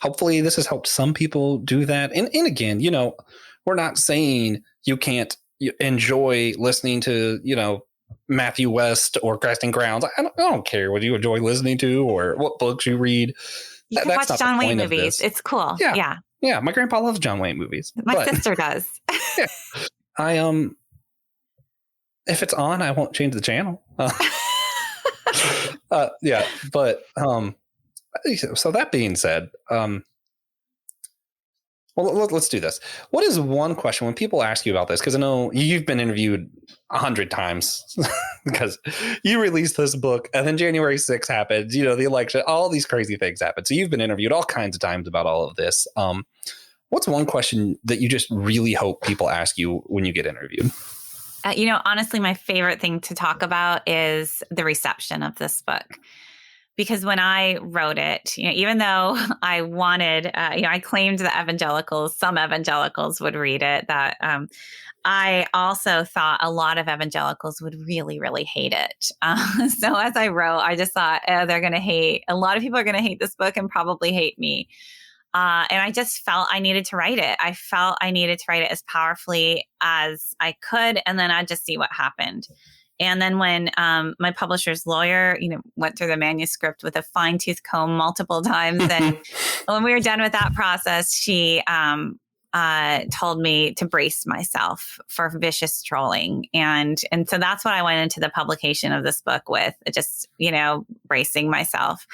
hopefully this has helped some people do that. And again, we're not saying you can't enjoy listening to, Matthew West or Kristin Grounds. I don't care what you enjoy listening to or what books you read. You can watch John Wayne movies. It's cool. Yeah. My grandpa loves John Wayne movies. My sister does. Yeah. If it's on, I won't change the channel. Yeah. But so that being said, well, let's do this. What is one question when people ask you about this? Because I know you've been interviewed 100 times because you released this book and then January 6th happened, the election, all these crazy things happened. So you've been interviewed all kinds of times about all of this. What's one question that you just really hope people ask you when you get interviewed? Honestly, my favorite thing to talk about is the reception of this book. Because when I wrote it, even though I wanted, I claimed that some evangelicals would read it, that I also thought a lot of evangelicals would really, really hate it. So as I wrote, I just thought, a lot of people are going to hate this book and probably hate me. And I just felt I needed to write it. I felt I needed to write it as powerfully as I could, and then I'd just see what happened. And then when my publisher's lawyer, went through the manuscript with a fine-tooth comb multiple times, and when we were done with that process, she told me to brace myself for vicious trolling. And so that's what I went into the publication of this book with, just, bracing myself.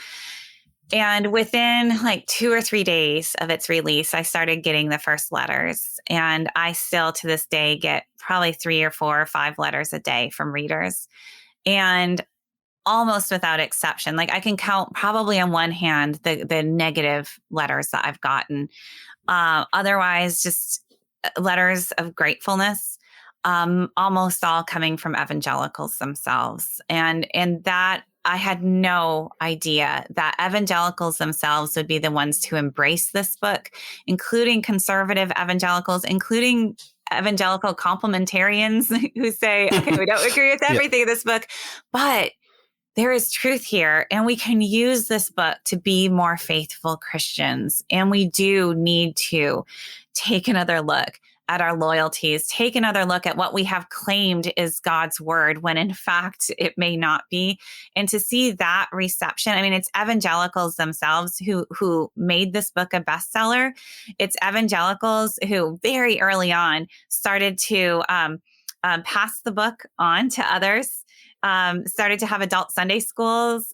And within 2 or 3 days of its release, I started getting the first letters. And I still to this day get probably 3 or 4 or 5 letters a day from readers. And almost without exception, I can count probably on one hand the negative letters that I've gotten. Otherwise, just letters of gratefulness, almost all coming from evangelicals themselves. And that I had no idea that evangelicals themselves would be the ones to embrace this book, including conservative evangelicals, including evangelical complementarians who say, okay, we don't agree with everything in this book, but there is truth here, and we can use this book to be more faithful Christians. And we do need to take another look at our loyalties, take another look at what we have claimed is God's word when in fact it may not be. And to see that reception, it's evangelicals themselves who made this book a bestseller. It's evangelicals who very early on started to pass the book on to others. started to have adult Sunday schools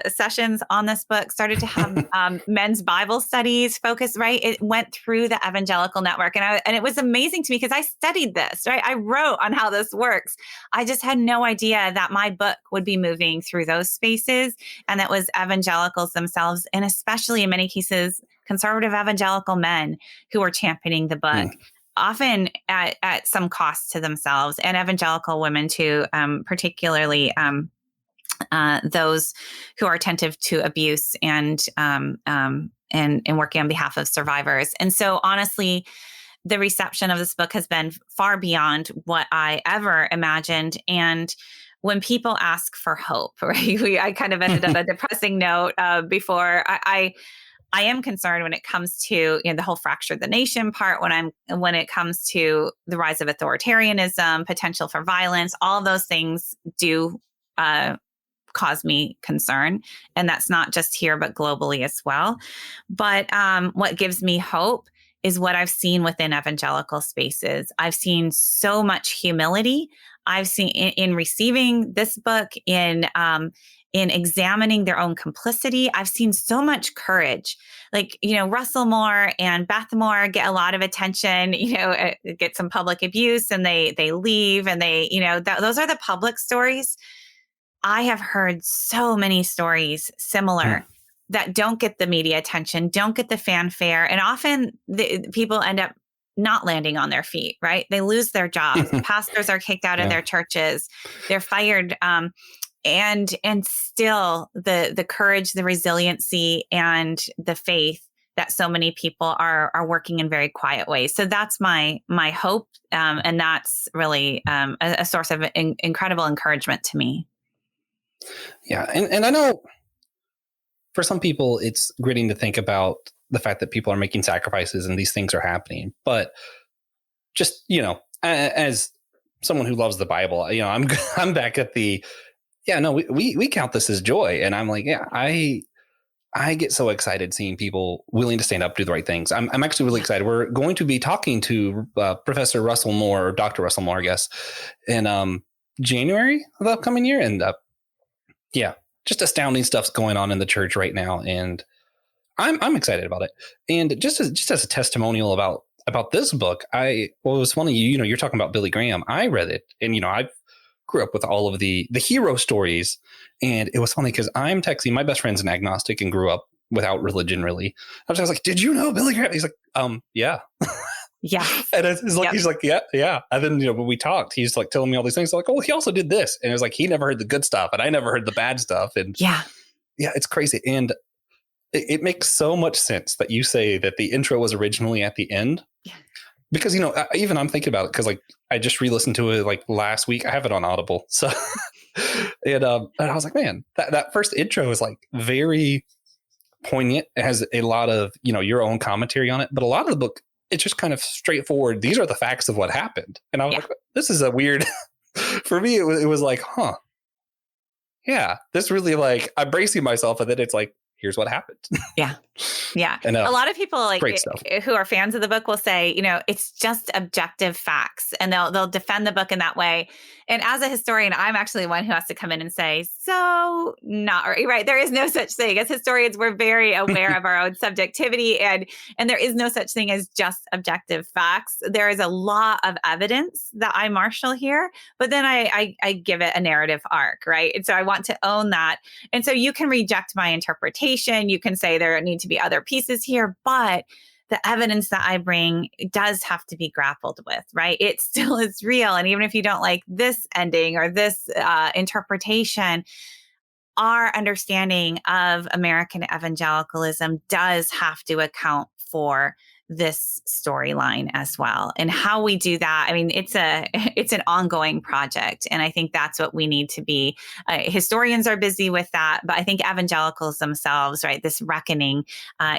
sessions on this book, started to have men's Bible studies focused, right? It went through the evangelical network. And it was amazing to me because I studied this, right? I wrote on how this works. I just had no idea that my book would be moving through those spaces. And that was evangelicals themselves, and especially in many cases, conservative evangelical men who were championing the book. Often at some cost to themselves, and evangelical women too, particularly those who are attentive to abuse and working on behalf of survivors. And so honestly, the reception of this book has been far beyond what I ever imagined. And when people ask for hope, right, I kind of ended on a depressing note before. I am concerned when it comes to the whole fracture the nation part, when it comes to the rise of authoritarianism, potential for violence. All of those things do cause me concern, and that's not just here but globally as well. But what gives me hope is what I've seen within evangelical spaces. I've seen so much humility. I've seen in receiving this book, in examining their own complicity. I've seen so much courage. Like, Russell Moore and Beth Moore get a lot of attention, get some public abuse, and they leave, and those are the public stories. I have heard so many stories similar that don't get the media attention, don't get the fanfare. And often the people end up not landing on their feet, right? They lose their jobs. Pastors are kicked out of their churches. They're fired. And still the courage, the resiliency, and the faith that so many people are working in very quiet ways. So that's my hope. And that's really a source of incredible encouragement to me. Yeah. And I know for some people, it's gritting to think about the fact that people are making sacrifices and these things are happening. But just, as someone who loves the Bible, I'm back at the, we count this as joy. And I'm like, I get so excited seeing people willing to stand up, do the right things. I'm actually really excited. We're going to be talking to Professor Russell Moore, or Dr. Russell Moore, I guess, in January of the upcoming year. And just astounding stuff's going on in the church right now. And I'm excited about it. And just as a testimonial about this book, it was funny, you're talking about Billy Graham. I read it, and I grew up with all of the hero stories, and it was funny because I'm texting my best friend's an agnostic and grew up without religion, really. I was like, did you know Billy Graham? He's like, yeah. Yeah. And it's like, he's like, yeah. And then, when we talked, he's like telling me all these things. Like, oh, he also did this. And it was like, he never heard the good stuff, and I never heard the bad stuff. And it's crazy. And it makes so much sense that you say that the intro was originally at the end. Yeah. Because, even I'm thinking about it because, like, I just re-listened to it like last week. I have it on Audible. So, and I was like, man, that first intro is like very poignant. It has a lot of, your own commentary on it. But a lot of the book, it's just kind of straightforward. These are the facts of what happened. And I was like, this is a weird, for me, it was like, yeah, this really, like, I'm bracing myself. And then it's like, here's what happened. Yeah. And a lot of people who are fans of the book will say, it's just objective facts, and they'll defend the book in that way. And as a historian, I'm actually one who has to come in and say, so not right. There is no such thing. As historians, we're very aware of our own subjectivity, and there is no such thing as just objective facts. There is a lot of evidence that I marshal here, but then I give it a narrative arc, right? And so I want to own that. And so you can reject my interpretation. You can say there need to be other pieces here, but the evidence that I bring does have to be grappled with, right? It still is real. And even if you don't like this ending or this interpretation, our understanding of American evangelicalism does have to account for this storyline as well. And how we do that, I mean, it's an ongoing project. And I think that's what we need to be. Historians are busy with that, but I think evangelicals themselves, right, this reckoning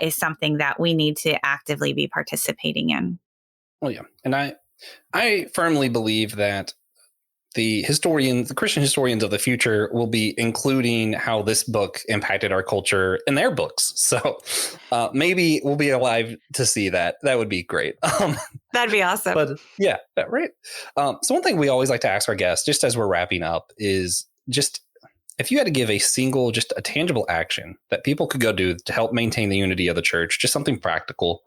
is something that we need to actively be participating in. Well, yeah. And I firmly believe that the Christian historians of the future will be including how this book impacted our culture in their books. So maybe we'll be alive to see that. That would be great. That'd be awesome. But yeah, right. So one thing we always like to ask our guests, just as we're wrapping up, is just if you had to give a single, just a tangible action that people could go do to help maintain the unity of the church, just something practical,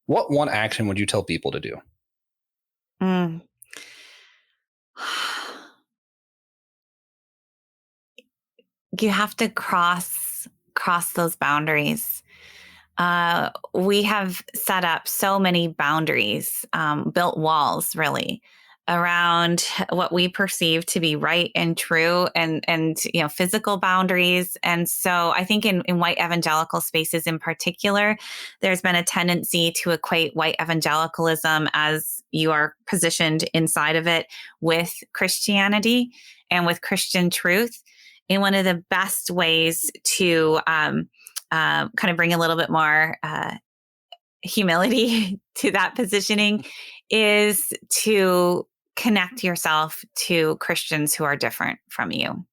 what one action would you tell people to do? You have to cross those boundaries. We have set up so many boundaries, built walls really around what we perceive to be right and true, and physical boundaries. And so I think in white evangelical spaces in particular, there's been a tendency to equate white evangelicalism, as you are positioned inside of it, with Christianity and with Christian truth. And one of the best ways to kind of bring a little bit more humility to that positioning is to connect yourself to Christians who are different from you,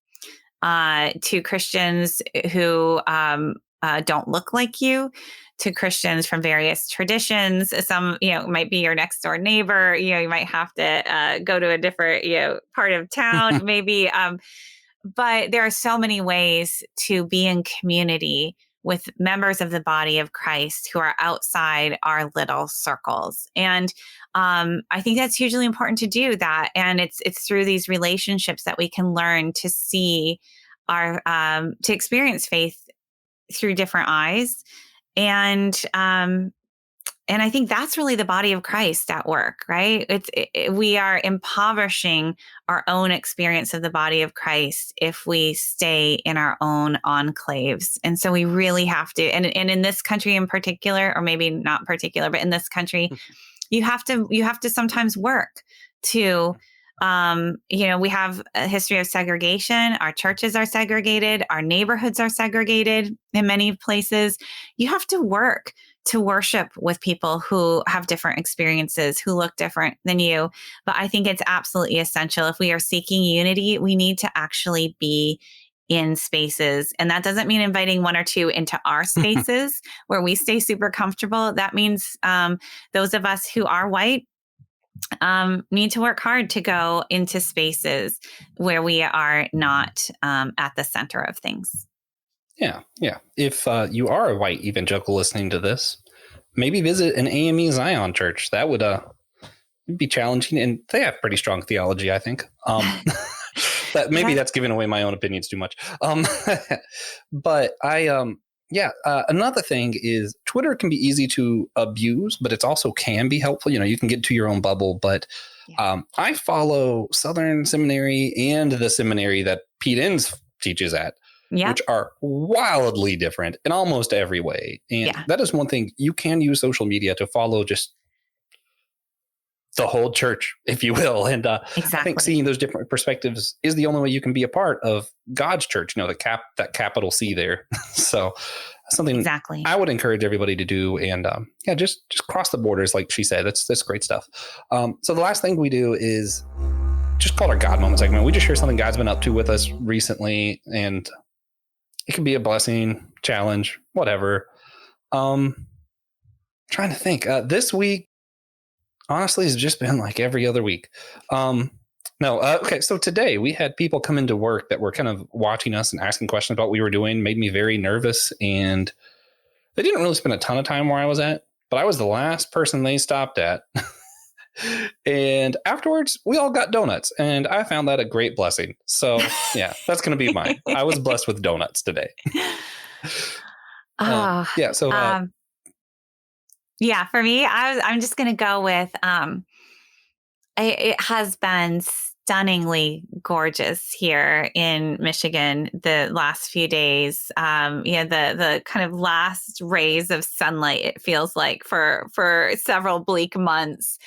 to Christians who don't look like you, to Christians from various traditions. Some, might be your next door neighbor. You might have to go to a different, part of town, maybe. But there are so many ways to be in community with members of the body of Christ who are outside our little circles. And I think that's hugely important to do that. And it's through these relationships that we can learn to see to experience faith through different eyes. And I think that's really the body of Christ at work, right? We are impoverishing our own experience of the body of Christ if we stay in our own enclaves. And so we really have to, and in this country in particular, or maybe not particular, but in this country, you have to sometimes work to, we have a history of segregation. Our churches are segregated. Our neighborhoods are segregated in many places. You have to work to worship with people who have different experiences, who look different than you. But I think it's absolutely essential. If we are seeking unity, we need to actually be in spaces. And that doesn't mean inviting one or two into our spaces where we stay super comfortable. That means those of us who are white need to work hard to go into spaces where we are not at the center of things. Yeah. If you are a white evangelical listening to this, maybe visit an AME Zion church. That would be challenging, and they have pretty strong theology, I think. That's giving away my own opinions too much. But another thing is Twitter can be easy to abuse, but it's also can be helpful. You can get to your own bubble. But I follow Southern Seminary and the seminary that Pete Enns teaches at. Yeah. Which are wildly different in almost every way. And that is one thing. You can use social media to follow just the whole church, if you will. And exactly. I think seeing those different perspectives is the only way you can be a part of God's church, that capital C there. So something exactly I would encourage everybody to do. And just cross the borders, like she said. That's great stuff. So the last thing we do is just call our God Moment segment. We just share something God's been up to with us recently, and it can be a blessing, challenge, whatever. Trying to think. This week, honestly, has just been like every other week. Okay. So today we had people come into work that were kind of watching us and asking questions about what we were doing. Made me very nervous, and they didn't really spend a ton of time where I was at, but I was the last person they stopped at. And afterwards, we all got donuts, and I found that a great blessing. So that's going to be mine. I was blessed with donuts today. For me, I'm just going to go with, it has been stunningly gorgeous here in Michigan the last few days. The kind of last rays of sunlight, it feels like, for several bleak months.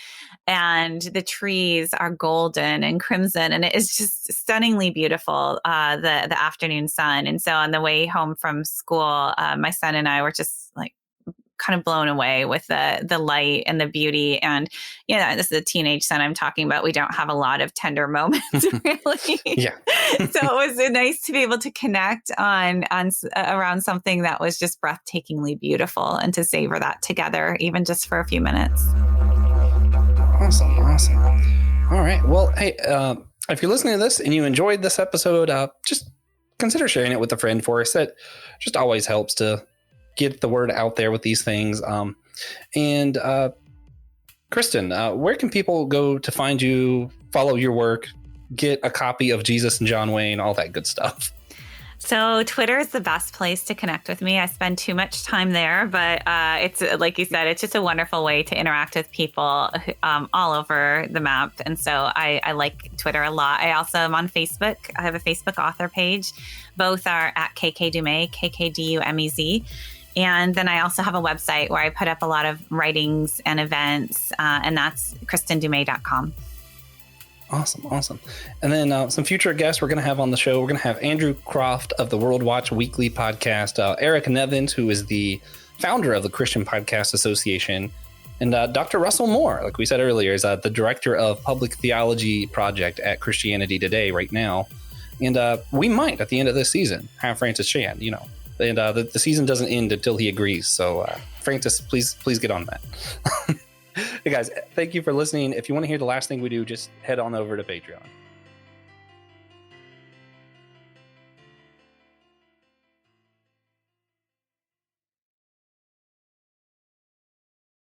And the trees are golden and crimson, and it is just stunningly beautiful, the afternoon sun. And so on the way home from school, my son and I were just like kind of blown away with the light and the beauty. And, this is a teenage son I'm talking about. We don't have a lot of tender moments, really. Yeah. So it was nice to be able to connect on around something that was just breathtakingly beautiful and to savor that together, even just for a few minutes. Awesome. All right. Well, hey, if you're listening to this and you enjoyed this episode, just consider sharing it with a friend for us. That just always helps to get the word out there with these things. And Kristin, where can people go to find you, follow your work, get a copy of Jesus and John Wayne, all that good stuff? So Twitter is the best place to connect with me. I spend too much time there, but it's like you said, it's just a wonderful way to interact with people all over the map. And so I like Twitter a lot. I also am on Facebook. I have a Facebook author page. Both are at KK Du Mez, KKDUMEZ. And then I also have a website where I put up a lot of writings and events, and that's kristindumez.com. Awesome. And then some future guests we're going to have on the show. We're going to have Andrew Croft of the World Watch Weekly podcast, Eric Nevins, who is the founder of the Christian Podcast Association, and Dr. Russell Moore, like we said earlier, is the director of Public Theology Project at Christianity Today right now. And we might, at the end of this season, have Francis Chan, and the season doesn't end until he agrees. So Francis, please get on that. Hey guys, thank you for listening. If you want to hear the last thing we do, just head on over to Patreon.